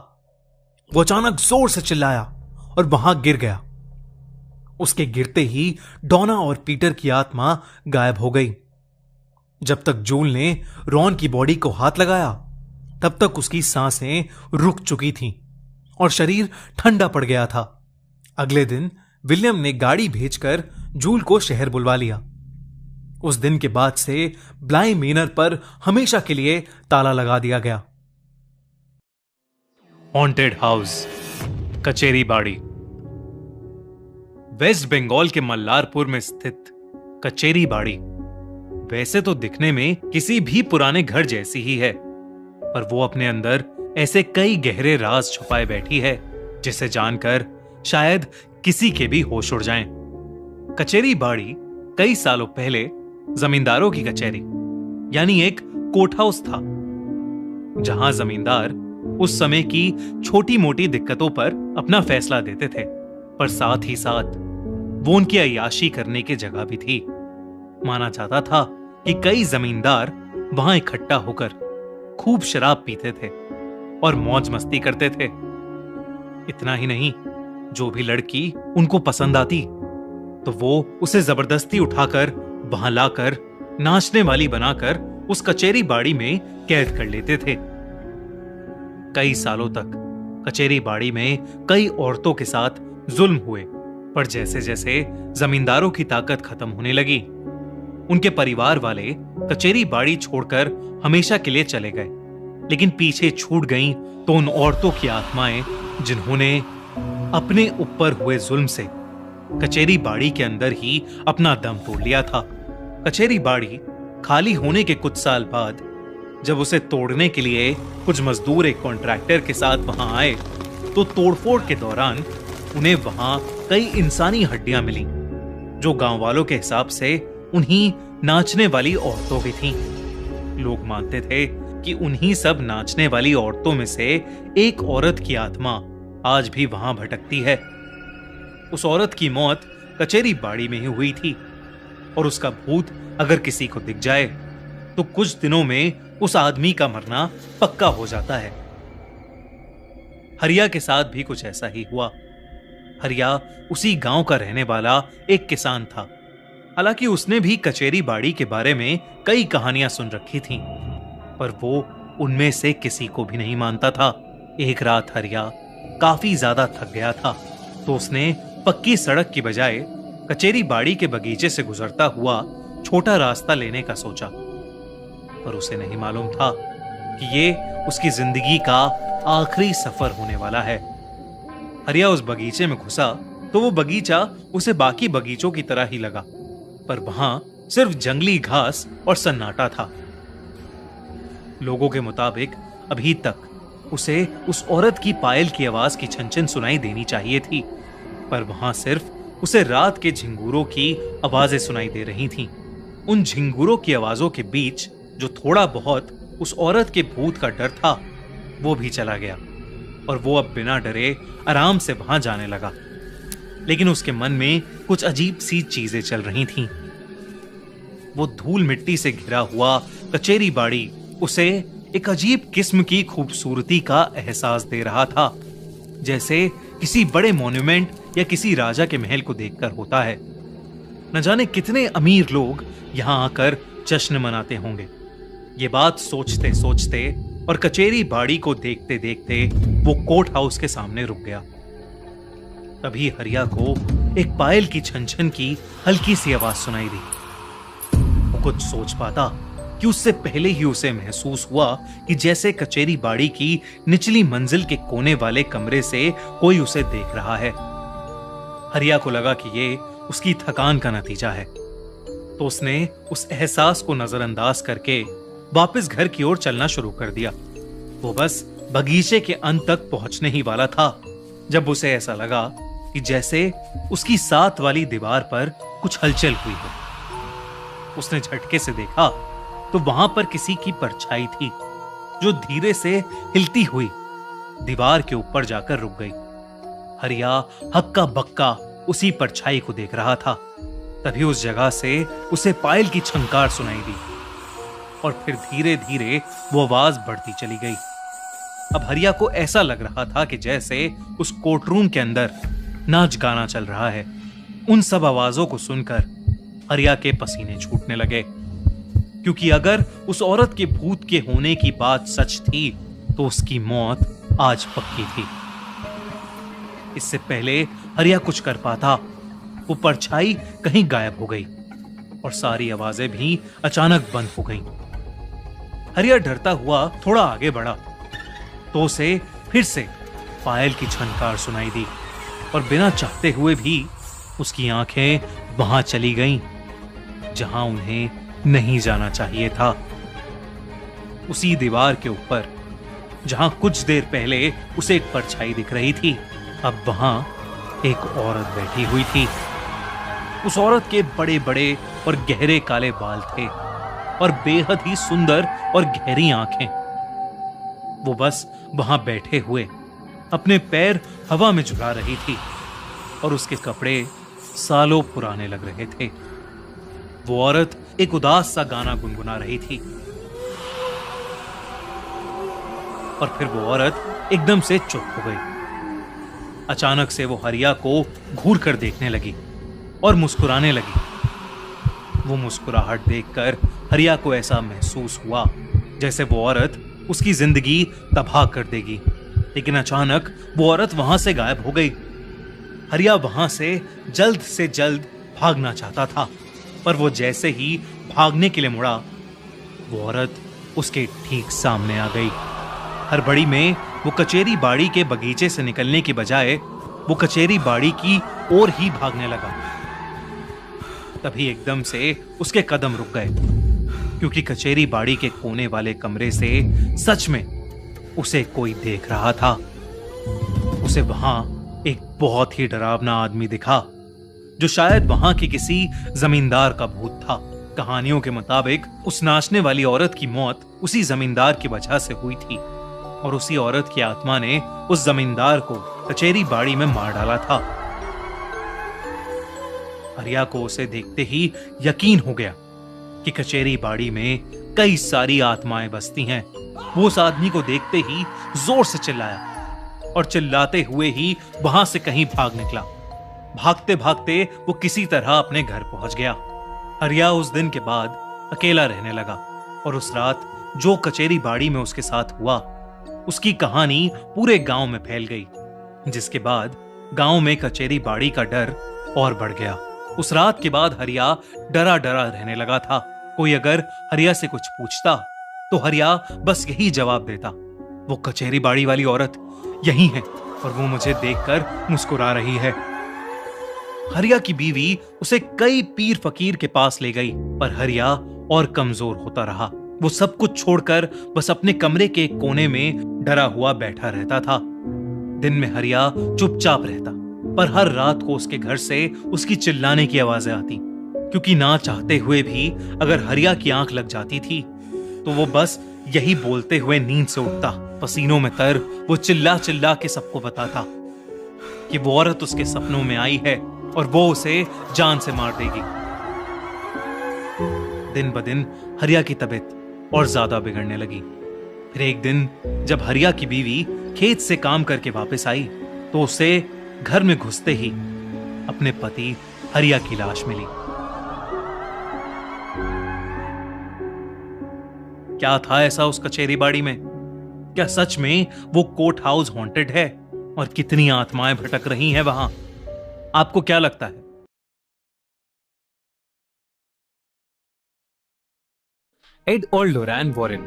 वो अचानक जोर से चिल्लाया और वहां गिर गया। उसके गिरते ही डोना और पीटर की आत्मा गायब हो गई। जब तक जूल ने रॉन की बॉडी को हाथ लगाया तब तक उसकी सांसें रुक चुकी थीं और शरीर ठंडा पड़ गया था। अगले दिन विलियम ने गाड़ी भेजकर जूल को शहर बुलवा लिया। उस दिन के बाद से ब्लाई मेनर पर हमेशा के लिए ताला लगा दिया गया। हॉन्टेड हाउस, कचेरी बाड़ी। वेस्ट बंगाल के मल्लारपुर में स्थित कचेरी बाड़ी वैसे तो दिखने में किसी भी पुराने घर जैसी ही है, पर वो अपने अंदर ऐसे कई गहरे राज छुपाए बैठी है जिसे जानकर शायद किसी के भी होश उड़ जाएं। कचेरी बाड़ी कई सालों पहले जमींदारों की कचहरी यानी एक कोर्ट हाउस था, जहां जमींदार उस समय की छोटी मोटी दिक्कतों पर अपना फैसला देते थे, पर साथ ही साथ वो उनकी अय्याशी करने की जगह भी थी। माना जाता था कि कई जमींदार वहां इकट्ठा होकर खूब शराब पीते थे और मौज मस्ती करते थे। इतना ही नहीं, जो भी लड़की उनको पसंद आती तो वो उसे जबरदस्ती उठाकर वहां लाकर नाचने वाली बनाकर उस कचेरी बाड़ी में कैद कर लेते थे। कई सालों तक कचेरी बाड़ी में कई औरतों के साथ जुल्म हुए, पर जैसे जैसे जमींदारों की ताकत खत्म होने लगी, उनके परिवार वाले कचेरी बाड़ी छोड़कर हमेशा के लिए चले गए। लेकिन पीछे छूट गईं तो उन औरतों की आत्माएं जिन्होंने अपने ऊपर हुए जुल्म से कचेरी बाड़ी के अंदर ही अपना दम तोड़ लिया था। कचेरी बाड़ी खाली होने के कुछ साल बाद जब उसे तोड़ने के लिए कुछ मजदूर एक कॉन्ट्रैक्टर के साथ वहां आए तो तोड़फोड़ के दौरान उन्हें वहां कई इंसानी हड्डियां मिली, जो गांव वालों के हिसाब से उन्हीं नाचने वाली औरतों की थीं। लोग मानते थे कि उन्हीं सब नाचने वाली औरतों में से एक औरत की आत्मा आज भी वहां भटकती है। उस औरत की मौत कचेरी बाड़ी में ही हुई थी और उसका भूत अगर किसी को दिख जाए तो कुछ दिनों में उस आदमी का मरना पक्का हो जाता है। हरिया के साथ भी कुछ ऐसा ही हुआ। हरिया उसी गांव का रहने वाला एक किसान था। हालांकि उसने भी कचेरी बाड़ी के बारे में कई कहानियां सुन रखी थीं, पर वो उनमें से किसी को भी नहीं मानता था। एक रात हरिया काफी ज्यादा थक गया था, तो उसने पक्की सड़क की बजाय कचेरी बाड़ी के बगीचे से गुजरता हुआ छोटा रास्ता लेने का सोचा, पर उसे नहीं मालूम था कि ये उसकी जिंदगी का आखिरी सफर होने वाला है। हरिया उस बगीचे में घुसा तो वो बगीचा उसे बाकी बगीचों की तरह ही लगा, पर वहां सिर्फ जंगली घास और सन्नाटा था। लोगों के मुताबिक अभी तक उसे उस औरत की पायल की आवाज की छनछन सुनाई देनी चाहिए थी, पर वहां सिर्फ उसे रात के झिंगूरों की आवाजें सुनाई दे रही थीं। उन झिंगूरों की आवाजों के बीच जो थोड़ा बहुत उस औरत के भूत का डर था वो भी चला गया और वो अब बिना डरे आराम से वहां जाने लगा। लेकिन उसके मन में कुछ अजीब सी चीजें चल रही थीं। वो धूल मिट्टी से घिरा हुआ कचेरी बाड़ी उसे एक अजीब किस्म की खूबसूरती का एहसास दे रहा था, जैसे किसी बड़े मॉन्यूमेंट या किसी राजा के महल को देखकर होता है। न जाने कितने अमीर लोग यहां आकर जश्न मनाते होंगे। ये बात सोचते सोचते और कचेरी बाड़ी को देखते देखते वो कोर्ट हाउस के सामने रुक गया। तभी हरिया को एक पायल की छन-छन की हल्की सी आवाज सुनाई दी। वो कुछ सोच पाता कि उससे पहले ही उसे महसूस हुआ कि जैसे कचेरी बाड़ी की निचली मंजिल के कोने वाले कमरे से कोई उसे देख रहा है। हरिया को लगा कि ये उसकी थकान का नतीजा है, तो उसने उस एहसास को नजरअंदाज करके वापस घर की ओर चलना शुरू कर दिया। वो बस बगीचे के अंत तक पहुंचने ही वाला था जब उसे ऐसा लगा कि जैसे उसकी साथ वाली दीवार पर कुछ हलचल हुई है। उसने झटके से देखा तो वहां पर किसी की परछाई थी जो धीरे से हिलती हुई दीवार के ऊपर जाकर रुक गई। हरिया हक्का बक्का उसी परछाई को देख रहा था। तभी उस जगह से उसे पायल की छंकार सुनाई दी और फिर धीरे धीरे वो आवाज बढ़ती चली गई। अब हरिया को ऐसा लग रहा था कि जैसे उस कोर्टरूम के अंदर नाच गाना चल रहा है। उन सब आवाजों को सुनकर हरिया के पसीने छूटने लगे, क्योंकि अगर उस औरत के भूत के होने की बात सच थी तो उसकी मौत आज पक्की थी। इससे पहले हरिया कुछ कर पाता, वो परछाई कहीं गायब हो गई और सारी आवाजें भी अचानक बंद हो गईं। हरिया डरता हुआ थोड़ा आगे बढ़ा तो उसे फिर से पायल की छनकार सुनाई दी और बिना चाहते हुए भी उसकी आंखें वहां चली गईं जहां उन्हें नहीं जाना चाहिए था। उसी दीवार के ऊपर जहां कुछ देर पहले उसे एक परछाई दिख रही थी, अब वहां एक औरत बैठी हुई थी। उस औरत के बड़े बड़े और गहरे काले बाल थे और बेहद ही सुंदर और गहरी आंखें। वो बस वहां बैठे हुए अपने पैर हवा में झुला रही थी और उसके कपड़े सालों पुराने लग रहे थे। वो औरत एक उदास सा गाना गुनगुना रही थी और फिर वो औरत एकदम से चुप हो गई। अचानक से वो हरिया को घूर कर देखने लगी और मुस्कुराने लगी। वो मुस्कुराहट देखकर हरिया को ऐसा महसूस हुआ जैसे वो औरत उसकी जिंदगी तबाह कर देगी, लेकिन अचानक वो औरत वहां से गायब हो गई। हरिया वहां से जल्द भागना चाहता था, पर वो जैसे ही भागने के लिए मुड़ा, वो औरत उसके ठीक सामने आ गई। हड़बड़ी में वो कचेरी बाड़ी के बगीचे से निकलने की बजाय वो कचेरी बाड़ी की ओर ही भागने लगा। तभी एकदम से उसके कदम रुक गए, क्योंकि कचेरी बाड़ी के कोने वाले कमरे से सच में उसे कोई देख रहा था। उसे वहां एक बहुत ही डरावना आदमी दिखा, जो शायद वहां के किसी जमींदार का भूत था। कहानियों के मुताबिक उस नाचने वाली औरत की मौत उसी जमींदार की वजह से हुई थी और उसी औरत की आत्मा ने उस जमींदार को कचेरी बाड़ी में मार डाला था। हरिया को उसे देखते ही यकीन हो गया कि कचेरी बाड़ी में कई सारी आत्माएं बसती हैं। वो उस आदमी को देखते ही जोर से चिल्लाया और चिल्लाते हुए ही वहां से कहीं भाग निकला। भागते भागते वो किसी तरह अपने घर पहुंच गया। हरिया उस दिन के बाद अकेला रहने लगा और उस रात जो कचेरी बाड़ी में उसके साथ हुआ, उसकी कहानी पूरे गांव में फैल गई, जिसके बाद गांव में कचेरी बाड़ी का डर और बढ़ गया। उस रात के बाद हरिया डरा डरा रहने लगा था। कोई अगर हरिया से कुछ पूछता तो हरिया बस यही जवाब देता, वो कचेरी बाड़ी वाली औरत यही है और वो मुझे देखकर मुस्कुरा रही है। हरिया की बीवी उसे कई पीर फकीर के पास ले गई, पर हरिया और कमजोर होता रहा। वो सब कुछ छोड़कर बस अपने कमरे के एक कोने में डरा हुआ बैठा रहता था। दिन में हरिया चुपचाप रहता, पर हर रात को उसके घर से उसकी चिल्लाने की आवाजें आती, क्योंकि ना चाहते हुए भी अगर हरिया की आंख लग जाती थी तो वो बस यही बोलते हुए नींद से उठता। पसीनों में तर वो चिल्ला चिल्ला के सबको बताता कि वो औरत उसके सपनों में आई है और वो उसे जान से मार देगी। दिन ब दिन हरिया की तबीयत और ज्यादा बिगड़ने लगी। फिर एक दिन जब हरिया की बीवी खेत से काम करके वापस आई तो उसे घर में घुसते ही अपने पति हरिया की लाश मिली। क्या था ऐसा उस कचेरी बाड़ी में क्या सच में वो कोर्ट हाउस हॉन्टेड है और कितनी आत्माएं भटक रही हैं वहां? आपको क्या लगता है? एड और लोरैन वॉरेन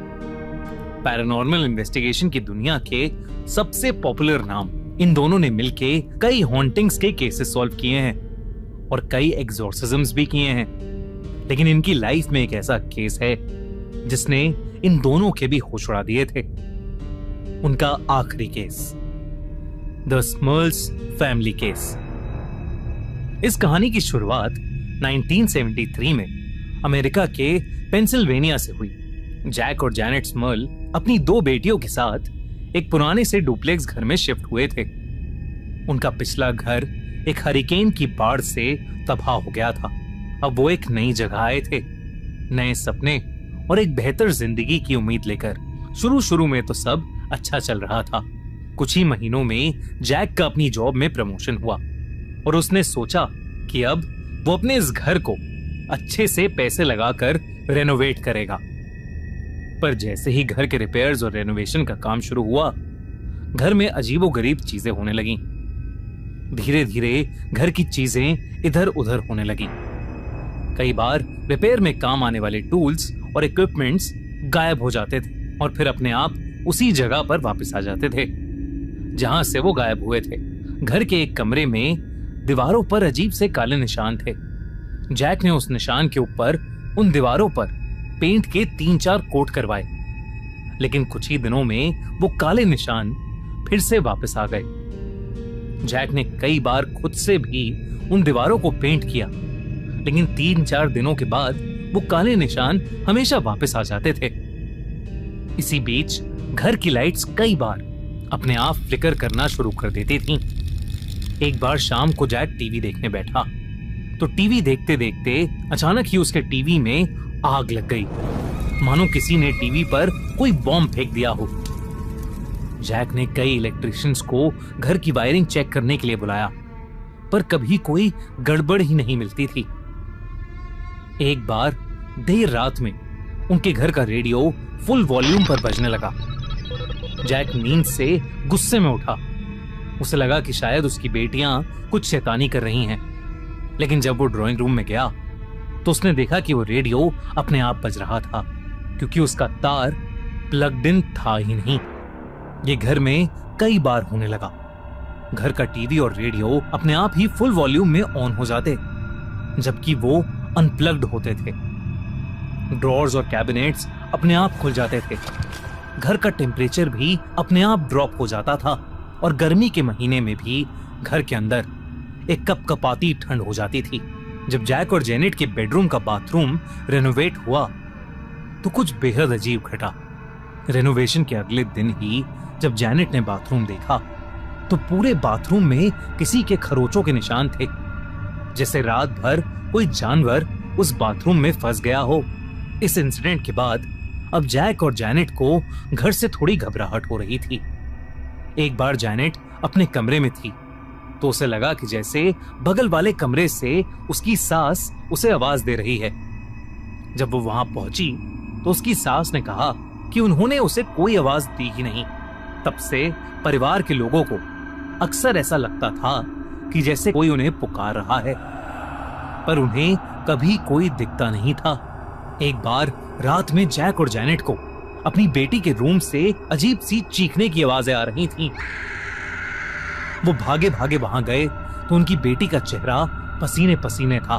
पैरानॉर्मल इन्वेस्टिगेशन की दुनिया के सबसे पॉपुलर नाम। इन दोनों ने मिलके कई हॉन्टिंग्स के केसेस सॉल्व किए हैं और कई एग्जॉर्सिज्म्स भी किए हैं। लेकिन इनकी लाइफ में एक ऐसा केस है जिसने इन दोनों के भी होश उड़ा दिए थे। उनका आखिरी केस, द स्मर्ल्स फैमिली केस। इस कहानी की शुरुआत 1973 में अमेरिका के पेंसिल्वेनिया से हुई। जैक और जैनेट स्मर्ल अपनी 2 बेटियों के साथ एक पुराने से डुप्लेक्स घर में शिफ्ट हुए थे। उनका पिछला घर एक हरिकेन की बाढ़ से तबाह हो गया था। अब वो एक नई जगह आए थे, नए सपने और एक बेहतर जिंदगी की उम्मीद लेकर। शुरू में तो सब अच्छा चल रहा था। कुछ ही महीनों में जैक का अपनी जॉब में प्रमोशन हुआ और उसने सोचा कि अब वो अपने इस घर को अच्छे से पैसे लगाकर रेनोवेट करेगा। पर जैसे ही घर के रिपेयर्स और रेनोवेशन का काम शुरू हुआ, घर में अजीबोगरीब चीजें होने लगीं। धीरे धीरे घर की चीजें इधर उधर होने लगीं। कई बार रिपेयर में काम आने वाले टूल्स और इक्विपमेंट्स गायब हो जाते थे और फिर अपने आप उसी जगह पर वापस आ जाते थे जहां से वो गायब हुए थे। घर के एक कमरे में दीवारों पर अजीब से काले निशान थे। जैक ने उस निशान के ऊपर उन दीवारों पर पेंट के 3-4 कोट करवाए, लेकिन कुछ ही दिनों में वो काले निशान फिर से वापस आ गए। जैक ने कई बार खुद से भी उन दीवारों को पेंट किया, लेकिन 3-4 दिनों के बाद वो काले निशान हमेशा वापस आ जाते थे। इसी बीच घर की लाइट्स कई बार अपने आप फ्लिकर करना शुरू कर देती थीं। एक बार शाम को जैक टीवी देखने बैठा तो टीवी देखते देखते अचानक ही उसके टीवी में आग लग गई, मानो किसी ने टीवी पर कोई बॉम्ब फेंक दिया हो। जैक ने कई इलेक्ट्रिशियंस को घर की वायरिंग चेक करने के लिए बुलाया, पर कभी कोई गड़बड़ ही नहीं मिलती थी। एक बार देर रात में उनके घर का रेडियो फुल वॉल्यूम पर बजने लगा। जैक नींद से गुस्से में उठा। उसे लगा कि शायद उसकी बेटियां कुछ शैतानी कर रही हैं, लेकिन जब वो ड्राइंग रूम में गया तो उसने देखा कि वो रेडियो अपने आप बज रहा था, क्योंकि उसका तार प्लग्ड इन था ही नहीं। ये घर में कई बार होने लगा। घर का टीवी और रेडियो अपने आप ही फुल वॉल्यूम में ऑन हो जाते, जबकि वो अनप्लग्ड होते थे। ड्रॉर्स और कैबिनेट्स अपने आप खुल जाते थे। घर का टेम्परेचर भी अपने आप ड्रॉप हो जाता था और गर्मी के महीने में भी घर के अंदर एक कपकपाती ठंड हो जाती थी। जब जैक और जेनेट के बेडरूम का बाथरूम रेनोवेट हुआ तो कुछ बेहद अजीब घटा। रेनोवेशन के अगले दिन ही जब जेनेट ने बाथरूम देखा तो पूरे बाथरूम में किसी के खरोचों के निशान थे, जैसे रात भर कोई जानवर उस बाथरूम में फंस गया हो। इस इंसिडेंट के बाद अब जैक और जेनेट को घर से थोड़ी घबराहट हो रही थी। एक बार जेनेट अपने कमरे में थी तो उसे लगा कि जैसे बगल वाले कमरे से उसकी सास उसे आवाज दे रही है। जब वो वहां पहुंची तो उसकी सास ने कहा कि उन्होंने उसे कोई आवाज दी ही नहीं। तब से परिवार के लोगों को अक्सर ऐसा लगता था कि जैसे कोई उन्हें पुकार रहा है, पर उन्हें कभी कोई दिखता नहीं था। एक बार रात में जैक और जेनेट को अपनी बेटी के रूम से अजीब सी चीखने की आवाजें आ रही थीं। वो भागे भागे वहां गए तो उनकी बेटी का चेहरा पसीने पसीने था।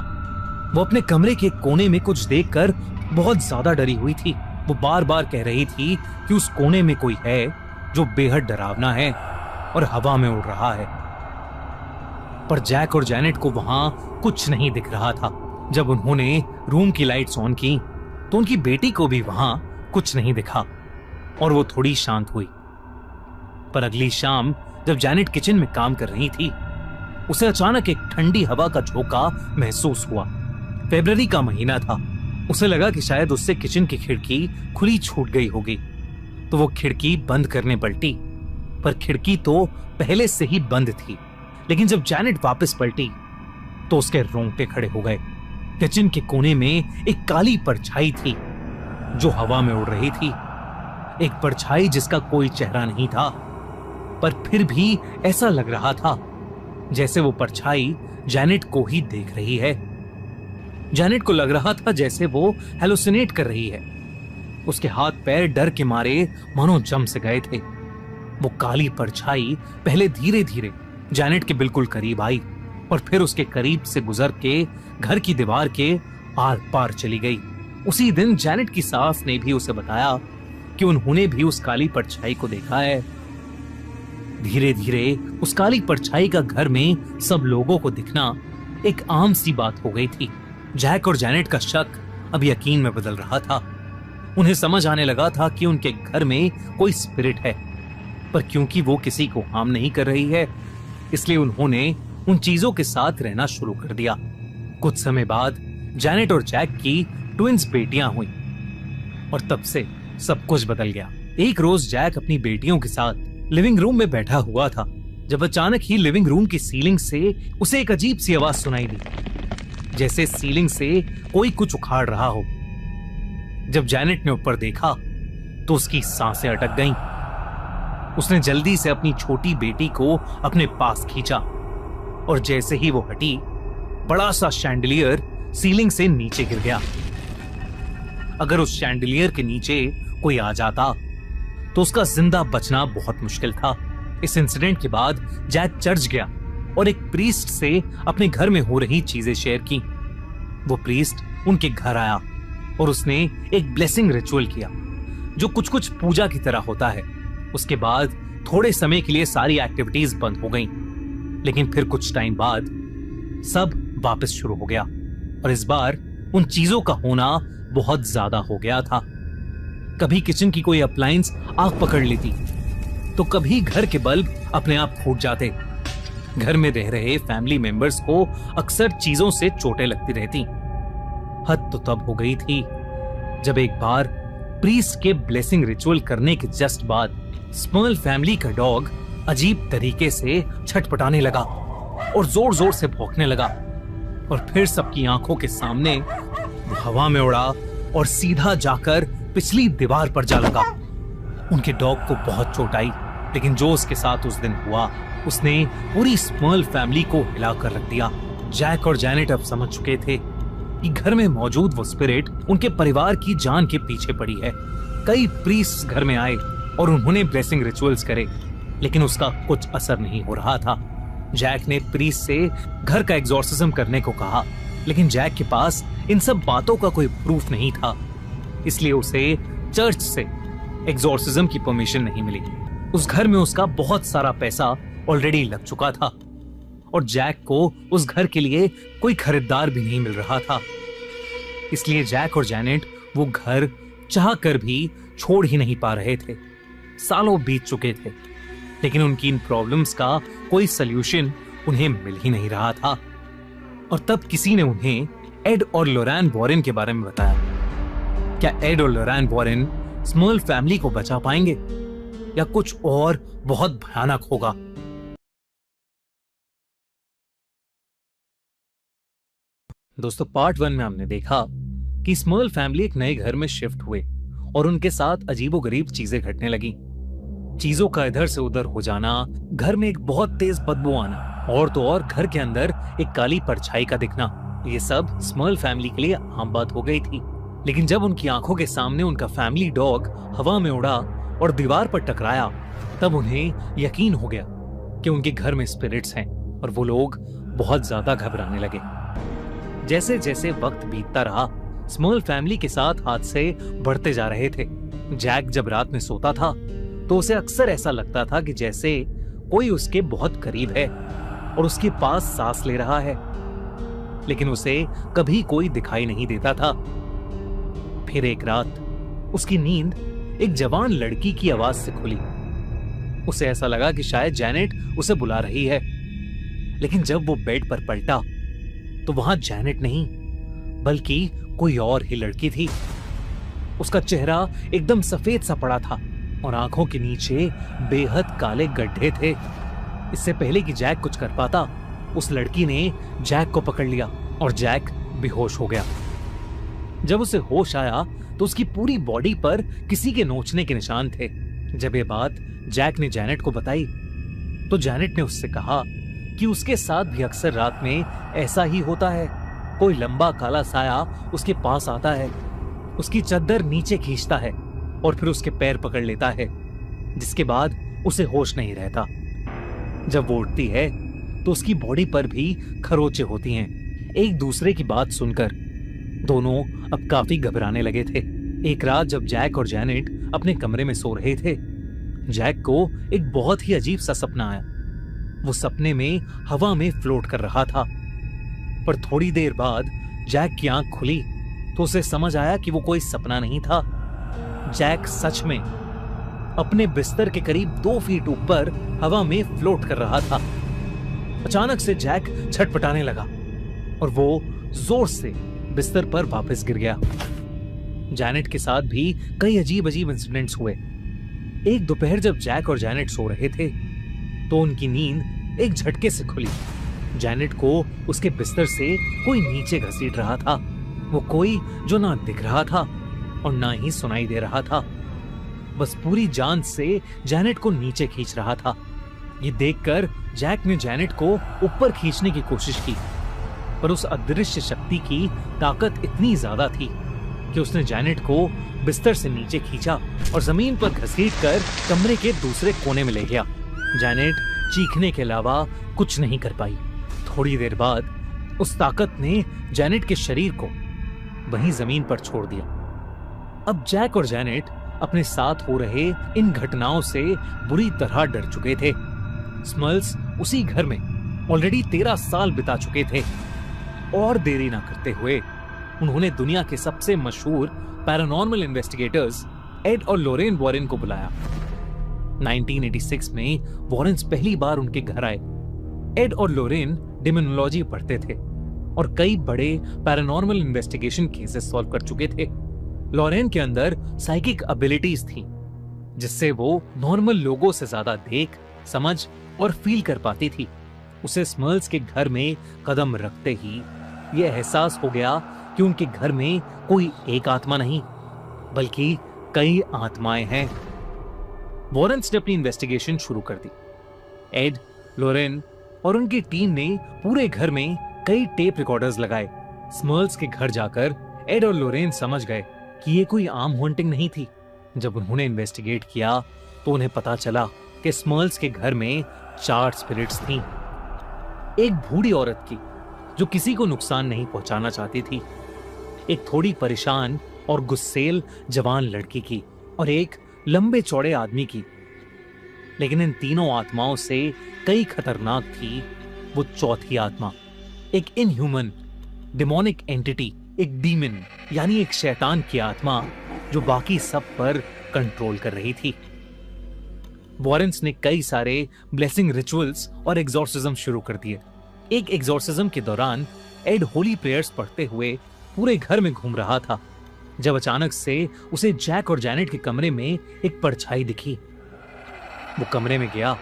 वो अपने कमरे के कोने में कुछ देखकर बहुत ज्यादा डरी हुई थी। वो बार बार कह रही थी कि उस कोने में कोई है जो बेहद डरावना है और हवा में उड़ रहा है। पर जैक और जेनेट को वहां कुछ नहीं दिख रहा था। जब उन्होंने रूम की लाइट्स ऑन की तो उनकी बेटी को भी वहां कुछ नहीं दिखा और वो थोड़ी शांत हुई। पर अगली शाम जब जेनेट किचन में काम कर रही थी, उसे अचानक एक ठंडी हवा का झोंका महसूस हुआ। फरवरी का महीना था। उसे लगा कि शायद उससे किचन की खिड़की खुली छूट गई होगी, तो वो खिड़की बंद करने पलटी, पर खिड़की तो पहले से ही बंद थी। लेकिन जब जेनेट वापस पलटी तो उसके रोंगटे खड़े हो गए। किचन के कोने में एक काली परछाई थी जो हवा में उड़ रही थी। एक परछाई जिसका कोई चेहरा नहीं था, पर फिर भी ऐसा लग रहा था जैसे वो परछाई जैनेट को ही देख रही है। जैनेट को लग रहा था जैसे वो हेलुसिनेट कर रही है। उसके हाथ पैर डर के मारे मानो जम से गए थे। वो काली परछाई पहले धीरे धीरे जैनेट के बिल्कुल करीब आई और फिर उसके करीब से गुजर के घर की दीवार के आर पार चली गई। उसी दिन जैनेट की सास ने भी उसे बताया कि उन्होंने भी उस काली परछाई को देखा है। धीरे धीरे उस काली परछाई का घर में सब लोगों को दिखना एक आम सी बात हो गई थी। जैक और जैनेट का शक अब यकीन में बदल रहा था। उन्हें समझ आने लगा था कि उनके घर में कोई स्पिरिट है, पर क्योंकि वो किसी को हार्म नहीं कर रही है, इसलिए उन्होंने उन चीजों के साथ रहना शुरू कर दिया। कुछ समय बाद जैनेट और जैक की ट्विंस बेटियां हुई और तब से सब कुछ बदल गया। एक रोज जैक अपनी बेटियों के साथ लिविंग रूम में बैठा हुआ था जब अचानक ही लिविंग रूम की सीलिंग से उसे एक अजीब सी आवाज सुनाई दी, जैसे सीलिंग से कोई कुछ उखाड़ रहा हो। जब जैनेट ने ऊपर देखा तो उसकी सांसें अटक गईं। उसने जल्दी से अपनी छोटी बेटी को अपने पास खींचा और जैसे ही वो हटी, बड़ा सा शैंडलियर सीलिंग से नीचे गिर गया। अगर उस शैंडलियर के नीचे कोई आ जाता तो उसका जिंदा बचना बहुत मुश्किल था। इस इंसिडेंट के बाद जैक चर्च गया और एक प्रीस्ट से अपने घर में हो रही चीजें शेयर की। वो प्रीस्ट उनके घर आया और उसने एक ब्लेसिंग रिचुअल किया जो कुछ कुछ पूजा की तरह होता है। उसके बाद थोड़े समय के लिए सारी एक्टिविटीज बंद हो गईं, लेकिन फिर कुछ टाइम बाद सब वापस शुरू हो गया और इस बार उन चीजों का होना बहुत ज्यादा हो गया था। कभी किचन की कोई अप्लायंस आग पकड़ लेती तो कभी घर के बल्ब अपने आप फूट जाते। घर में रह रहे फैमिली मेंबर्स को अक्सर चीजों से चोटें लगती रहती। हद तो तब हो गई थी जब एक बार प्रीस्ट के ब्लेसिंग रिचुअल करने के जस्ट बाद स्मर्ल फैमिली का डॉग अजीब तरीके से छटपटाने लगा और जोर जोर से भौंकने लगा और फिर सबकी आंखों के सामने वो हवा में उड़ा और सीधा जाकर पिछली दीवार पर जा लगा। उनके डॉग को बहुत चोट आई, लेकिन जो उसके साथ उस दिन हुआ उसने पूरी स्मर्ल फैमिली को हिलाकर रख दिया। जैक और जैनेट अब समझ चुके थे कि घर में मौजूद वो स्पिरिट उनके परिवार की जान के पीछे पड़ी है। कई प्रीस्ट घर में आए और उन्होंने ब्लेसिंग रिचुअल्स करे, लेकिन उसका कुछ असर नहीं हो रहा था। जैक ने प्रीस्ट से घर का एग्जॉर्सिज्म करने को कहा, लेकिन जैक के पास इन सब बातों का कोई प्रूफ नहीं था, इसलिए उसे चर्च से एग्जॉर्सिज्म की परमिशन नहीं मिली। उस घर में उसका बहुत सारा पैसा ऑलरेडी लग चुका था और जैक को उस घर के लिए कोई खरीदार भी नहीं मिल रहा था। इसलिए जैक और जैनेट वो घर चाह कर भी छोड़ ही नहीं पा रहे थे। सालों बीत चुके थे, लेकिन उनकी इन प्रॉब्लम्स का कोई सल्यूशन उन्हें मिल ही नहीं रहा था। और तब किसी ने उन्हें एड और लोरैन वॉरेन के बारे में बताया। क्या एड और लोरैन वॉरेन स्मर्ल फैमिली को बचा पाएंगे या कुछ और बहुत भयानक होगा? दोस्तों, पार्ट 1 में हमने देखा कि स्मर्ल फैमिली एक नए घर में शिफ्ट हुए और उनके साथ अजीबोगरीब चीजें घटने लगी। चीजों का इधर से उधर हो जाना, घर में एक बहुत तेज बदबू आना और तो और घर के अंदर एक काली परछाई का दिखना, ये सब स्मर्ल फैमिली के लिए आम बात हो गई थी। लेकिन जब उनकी आंखों के सामने उनका फैमिली डॉग हवा में उड़ा और दीवार पर टकराया, तब उन्हें यकीन हो गया कि उनके घर में स्पिरिट्स हैं और वो लोग बहुत ज्यादा घबराने लगे। जैसे जैसे वक्त बीतता रहा, स्मर्ल फैमिली के साथ हादसे बढ़ते जा रहे थे। जैक जब रात में सोता था तो उसे अक्सर ऐसा लगता था कि जैसे कोई उसके बहुत करीब है और उसके पास सांस ले रहा है, लेकिन उसे कभी कोई दिखाई नहीं देता था। फिर एक रात उसकी नींद एक जवान लड़की की आवाज से खुली। उसे ऐसा लगा कि शायद जैनेट उसे बुला रही है, लेकिन जब वो बेड पर पलटा तो वहां जैनेट नहीं बल्कि कोई और ही लड़की थी। उसका चेहरा एकदम सफेद सा पड़ा था और आंखों के नीचे बेहद काले गड्ढे थे। इससे पहले कि जैक कुछ कर पाता, उस लड़की ने जैक को पकड़ लिया और जैक बेहोश हो गया। जब उसे होश आया तो उसकी पूरी बॉडी पर किसी के नोचने के निशान थे। जब ये बात जैक ने जैनेट को बताई तो जैनेट ने उससे कहा कि उसके साथ भी अक्सर रात में ऐसा ही होता है। कोई लंबा काला साया उसके पास आता है, उसकी चद्दर नीचे खींचता है और फिर उसके पैर पकड़ लेता है, जिसके बाद उसे होश नहीं रहता। जब वो उठती है तो उसकी बॉडी पर भी खरोंचे होती हैं। एक दूसरे की बात सुनकर दोनों अब काफी घबराने लगे थे। एक रात जब जैक और जैनेट अपने कमरे में सो रहे थे, जैक को एक बहुत ही अजीब सा सपना आया। वो सपने में हवा में फ्लोट कर रहा था, पर थोड़ी देर बाद जैक की आंख खुली तो उसे समझ आया कि वो कोई सपना नहीं था। जैक सच में अपने बिस्तर के करीब 2 फीट ऊपर हवा में फ्लोट कर रहा था। अचानक से जैक छटपटाने लगा और वो जोर से बिस्तर पर वापस गिर गया। जैनेट के साथ भी कई अजीब अजीब इंसिडेंट्स हुए। एक दोपहर जब जैक और जैनेट सो रहे थे तो उनकी नींद एक झटके से खुली। जैनेट को उसके बिस्तर से कोई नीचे घसीट रहा था। वो कोई जो ना दिख रहा था और ना ही सुनाई दे रहा था, बस पूरी जान से जैनेट को नीचे खींच रहा था। ये देखकर जैक ने जैनेट को ऊपर खींचने की कोशिश की, पर उस अदृश्य शक्ति की ताकत इतनी ज्यादा थी कि उसने जैनेट को बिस्तर से नीचे खींचा और जमीन पर घसीटकर कमरे के दूसरे कोने में ले गया। जैनेट चीखने के अलावा कुछ नहीं कर पाई। थोड़ी देर बाद उस ताकत ने जैनेट के शरीर को वहीं जमीन पर छोड़ दिया। अब जैक और जैनेट अपने साथ हो रहे इन घटनाओं से बुरी तरह डर चुके थे। स्मल्स उसी घर में ऑलरेडी 13 साल बिता चुके थे और देरी ना करते हुए उन्होंने दुनिया के सबसे मशहूर पैरानॉर्मल इन्वेस्टिगेटर्स एड और लोरेन वॉरेन को बुलाया। 1986 में वॉरेन्स पहली बार उनके घर आए। एड और लोरेन डेमोनोलॉजी पढ़ते थे और कई बड़े पैरानॉर्मल इन्वेस्टिगेशन केसेस सॉल्व कर चुके थे। लोरेन के अंदर साइकिक एबिलिटीज थी, जिससे वो नॉर्मल लोगों से ज्यादा देख, समझ और फील कर पाती थी। उसे स्मल्स के घर में कदम रखते ही यह एहसास हो गया कि उनके घर में कोई एक आत्मा नहीं बल्कि कई आत्माएं हैं। वॉरेन्स ने अपनी इन्वेस्टिगेशन शुरू कर दी। एड, लोरेन और उनकी टीम ने पूरे घर में कई टेप रिकॉर्डर्स लगाए। स्मल्स के घर जाकर एड और लोरेन समझ गए कि ये कोई आम हॉन्टिंग नहीं थी। जब उन्होंने इन्वेस्टिगेट किया तो उन्हें पता चला कि स्मल्स के घर में 4 स्पिरिट्स थीं। एक बूढ़ी औरत की जो किसी को नुकसान नहीं पहुंचाना चाहती थी, एक थोड़ी परेशान और गुस्सेल जवान लड़की की और एक लंबे चौड़े आदमी की। लेकिन इन तीनों आत्माओं से कई खतरनाक थी वो चौथी आत्मा, एक इनह्यूमन डिमोनिक एंटिटी, एक डीमन यानी एक शैतान की आत्मा जो बाकी सब पर कंट्रोल कर रही थी। वॉरेन्स ने कई सारे ब्लेसिंग रिचुअल्स और एग्जॉर्सिज्म शुरू कर दिए। एक एग्जॉर्सिज्म के दौरान एड होली प्रेयर्स पढ़ते हुए पूरे घर में घूम रहा था जब अचानक से उसे जैक और जैनेट के कमरे में एक परछाई दिखी। वो कमरे में गया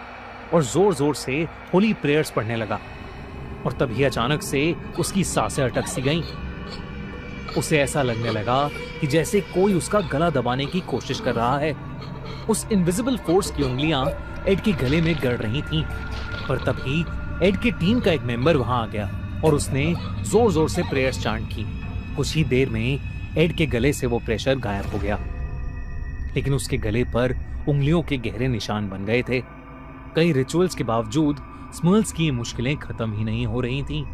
और जोर जोर से होली प्रेयर्स पढ़ने लगा और तभी अचानक से उसकी सांसें अटक सी गईं। उसे ऐसा लगने लगा कि जैसे कोई उसका गला दबाने की कोशिश कर रहा है। उस इनविजिबल फोर्स की उंगलियां एड के गले में गड़ रही थीं, पर तभी एड की टीम का एक मेंबर वहां आ गया और उसने जोर जोर से प्रेयर्स चांट की। कुछ ही देर में एड के गले से वो प्रेशर गायब हो गया, लेकिन उसके गले पर उंगलियों के गहरे निशान बन गए थे। कई रिचुअल्स के बावजूद स्मल्स की मुश्किलें खत्म ही नहीं हो रही थीं।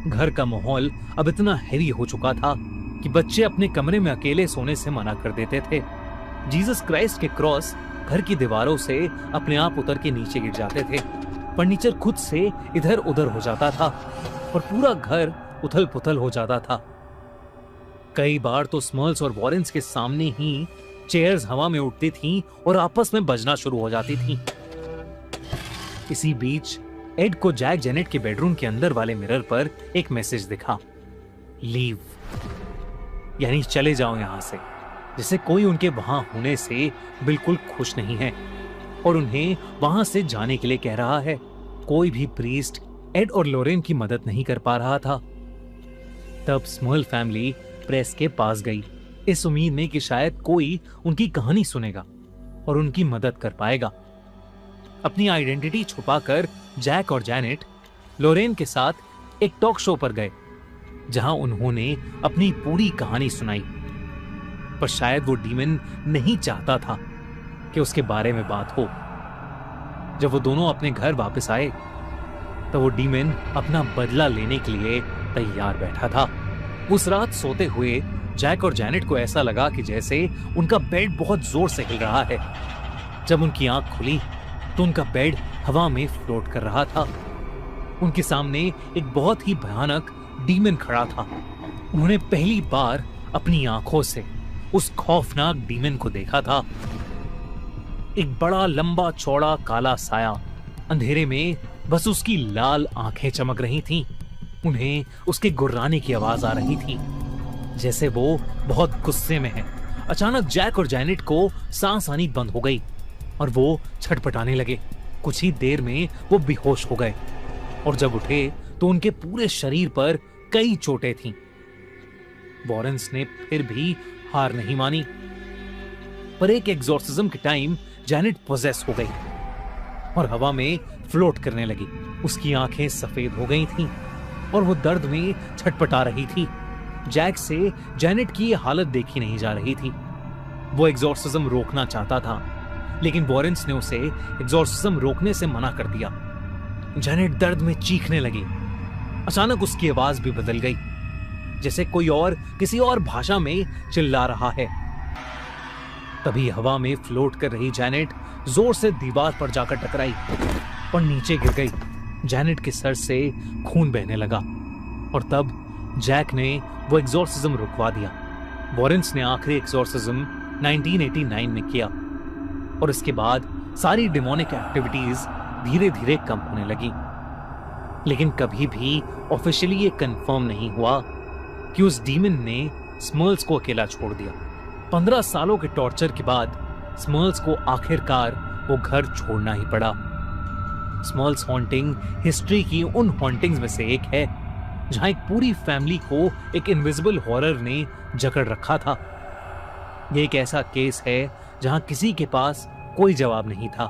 घर का माहौल अब इतना हैवी हो चुका था कि बच्चे अपने कमरे में अकेले सोने से मना कर देते थे। जीसस क्राइस्ट के क्रॉस घर की दीवारों से अपने आप उतर के नीचे गिर जाते थे। फर्नीचर खुद से इधर उधर हो जाता था और पूरा घर उथल पुथल हो जाता था। कई बार तो स्मल्स और वॉरेन्स के सामने ही चेयर्स हवा में उड़ती थीं और आपस में बजना शुरू हो जाती थीं। इसी बीच एड को जैक जेनेट के बेडरूम के अंदर वाले मिरर पर एक मैसेज दिखा, लीव, यानी चले जाओ यहां से। जैसे कोई उनके वहां होने से बिल्कुल खुश नहीं है और उन्हें वहां से जाने के लिए कह रहा है। कोई भी प्रीस्ट एड और लोरेन की मदद नहीं कर पा रहा था। तब स्मॉल फैमिली प्रेस के पास गई इस उम्मीद में कि शायद कोई उनकी कहानी सुनेगा और उनकी मदद कर पाएगा। अपनी आइडेंटिटी छुपाकर जैक और जैनेट लोरेन के साथ एक टॉक शो पर गए, जहां उन्होंने अपनी पूरी कहानी सुनाई। पर शायद वो डीमन नहीं चाहता था कि उसके बारे में बात हो। जब वो दोनों अपने घर वापस आए तो वो डीमन अपना बदला लेने के लिए तैयार बैठा था। उस रात सोते हुए जैक और जैनेट को ऐसा लगा कि जैसे उनका बेड बहुत जोर से हिल रहा है। जब उनकी आंख खुली तो उनका बेड हवा में फ्लोट कर रहा था। उनके सामने एक बहुत ही भयानक डीमन खड़ा था। उन्होंने पहली बार अपनी आंखों से उस खौफनाक डीमन को देखा था। एक बड़ा लंबा चौड़ा काला साया, अंधेरे में बस उसकी लाल आंखें चमक रही थीं। उन्हें उसके गुर्राने की आवाज आ रही थी, जैसे वो बहुत गुस्से में है। अचानक जैक और जैनेट को सांस आनी बंद हो गई और वो छटपटाने लगे। कुछ ही देर में वो बेहोश हो गए और जब उठे तो उनके पूरे शरीर पर कई चोटें थीं। वॉरेंस ने फिर भी हार नहीं मानी, पर एक एग्जॉर्सिज्म के टाइम जैनेट पोजेस हो गई और हवा में फ्लोट करने लगी। उसकी आंखें सफेद हो गई थीं और वो दर्द में छटपटा रही थी। जैक से जैनेट की ये हालत देखी नहीं जा रही थी। वो एग्जॉर्सिज्म रोकना चाहता था, लेकिन वॉरेंस ने उसे एग्जॉर्सिज्म रोकने से मना कर दिया। जैनेट दर्द में चीखने लगी। अचानक उसकी आवाज भी बदल गई, जैसे कोई और किसी और भाषा में चिल्ला रहा है। तभी हवा में फ्लोट कर रही जैनेट जोर से दीवार पर जाकर टकराई और नीचे गिर गई। जैनेट के सर से खून बहने लगा और तब जैक ने वो एग्जॉर्सिज्म रुकवा दिया। वॉरेंस ने आखिरी एग्जॉर्सिज्म 1989 में किया और इसके बाद सारी डिमोनिक एक्टिविटीज धीरे धीरे कम होने लगी। लेकिन कभी भी ऑफिशियली ये कंफर्म नहीं हुआ कि उस डीमन ने स्मर्ल्स को अकेला छोड़ दिया। 15 सालों के टॉर्चर के बाद स्मर्ल्स को आखिरकार वो घर छोड़ना ही पड़ा। स्मर्ल्स हॉन्टिंग हिस्ट्री की उन हॉन्टिंग्स में से एक है जहां एक पूरी फैमिली को एक इनविजिबल हॉरर ने जकड़ रखा था। ये एक ऐसा केस है जहां किसी के पास कोई जवाब नहीं था।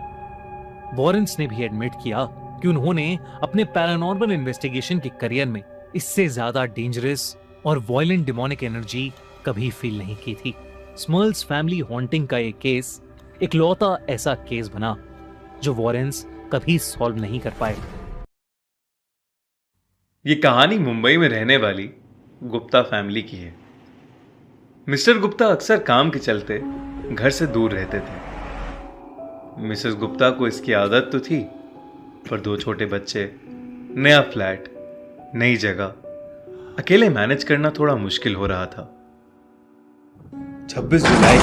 वॉरेंस ने भी एडमिट किया कि उन्होंने अपने पैरानॉर्मल इन्वेस्टिगेशन के करियर में इससे ज्यादा डेंजरस और वॉयलेंट डिमोनिक एनर्जी कभी फील नहीं की थी। स्मर्ल्स फैमिली हॉन्टिंग का एक केस इकलौता ऐसा केस बना जो वॉरेंस कभी सॉल्व नहीं कर पाए। ये कहानी मुंबई में रहने वाली गुप्ता फैमिली की है। मिस्टर गुप्ता अक्सर काम के चलते घर से दूर रहते थे। मिसेस गुप्ता को इसकी आदत तो थी, पर 2 छोटे बच्चे, नया फ्लैट, नई जगह, अकेले मैनेज करना थोड़ा मुश्किल हो रहा था। 26 जुलाई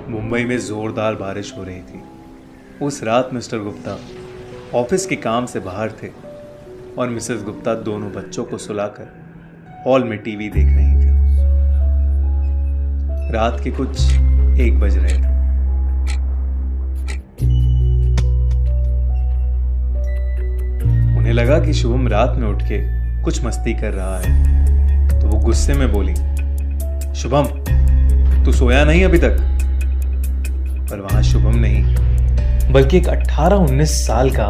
मुंबई में जोरदार बारिश हो रही थी। उस रात मिस्टर गुप्ता ऑफिस के काम से बाहर थे और मिसेस गुप्ता दोनों बच्चों को सुलाकर हॉल में टीवी देख रही थी। रात के कुछ 1 बज रहे थे। उन्हें लगा कि शुभम रात में उठ के कुछ मस्ती कर रहा है, तो वो गुस्से में बोली, शुभम, तू सोया नहीं अभी तक? पर वहां शुभम नहीं, बल्कि एक 18-19 साल का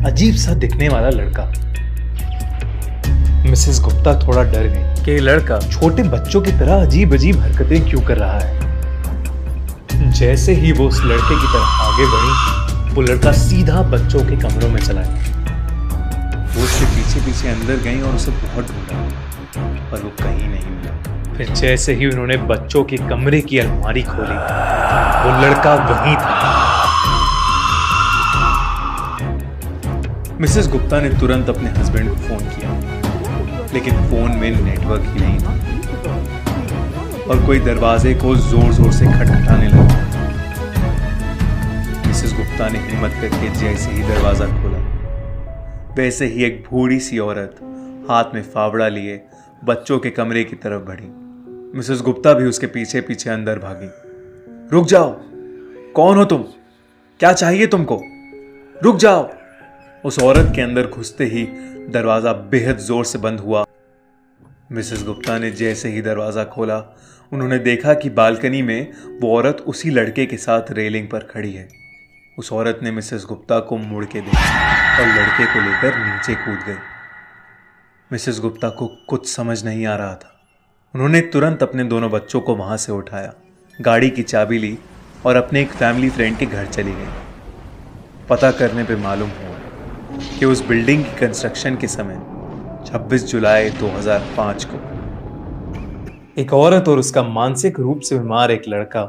अजीब सा दिखने वाला लड़का। मिसेस गुप्ता थोड़ा डर गई कि ये लड़का छोटे बच्चों की तरह अजीब अजीब हरकतें क्यों कर रहा है। जैसे ही वो उस लड़के की तरफ आगे बढ़ी, वो लड़का सीधा बच्चों के कमरों में चला गया। वो उसके पीछे पीछे अंदर गई और उसे बहुत ढूंढा, पर वो कहीं नहीं मिला। फिर जैसे ही उन्होंने बच्चों के कमरे की अलमारी खोली, वो लड़का वहीं था। मिसेस गुप्ता ने तुरंत अपने हस्बैंड को फोन किया, लेकिन फोन में नेटवर्क ही नहीं था और कोई दरवाजे को जोर जोर से खटखटाने लगा। मिसेस गुप्ता ने हिम्मत करके जैसे ही दरवाजा खोला, वैसे ही एक बूढ़ी सी औरत हाथ में फावड़ा लिए बच्चों के कमरे की तरफ बढ़ी। मिसेस गुप्ता भी उसके पीछे पीछे अंदर भागी। रुक जाओ, कौन हो तुम? क्या चाहिए तुमको? रुक जाओ। उस औरत के अंदर घुसते ही दरवाजा बेहद जोर से बंद हुआ मिसेस गुप्ता ने जैसे ही दरवाजा खोला, उन्होंने देखा कि बालकनी में वो औरत उसी लड़के के साथ रेलिंग पर खड़ी है। उस औरत ने मिसेस गुप्ता को मुड़ के देखा और लड़के को लेकर नीचे कूद गई। मिसेस गुप्ता को कुछ समझ नहीं आ रहा था। उन्होंने तुरंत अपने दोनों बच्चों को वहां से उठाया, गाड़ी की चाबी ली और अपने एक फैमिली फ्रेंड के घर चली गई। पता करने पे मालूम हुआ कि उस बिल्डिंग की कंस्ट्रक्शन के समय 26 जुलाई 2005 को एक औरत और उसका मानसिक रूप से बीमार एक लड़का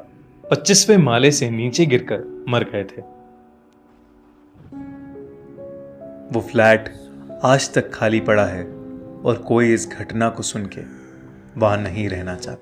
25वें माले से नीचे गिरकर मर गए थे। वो फ्लैट आज तक खाली पड़ा है और कोई इस घटना को सुन के वहां नहीं रहना चाहता।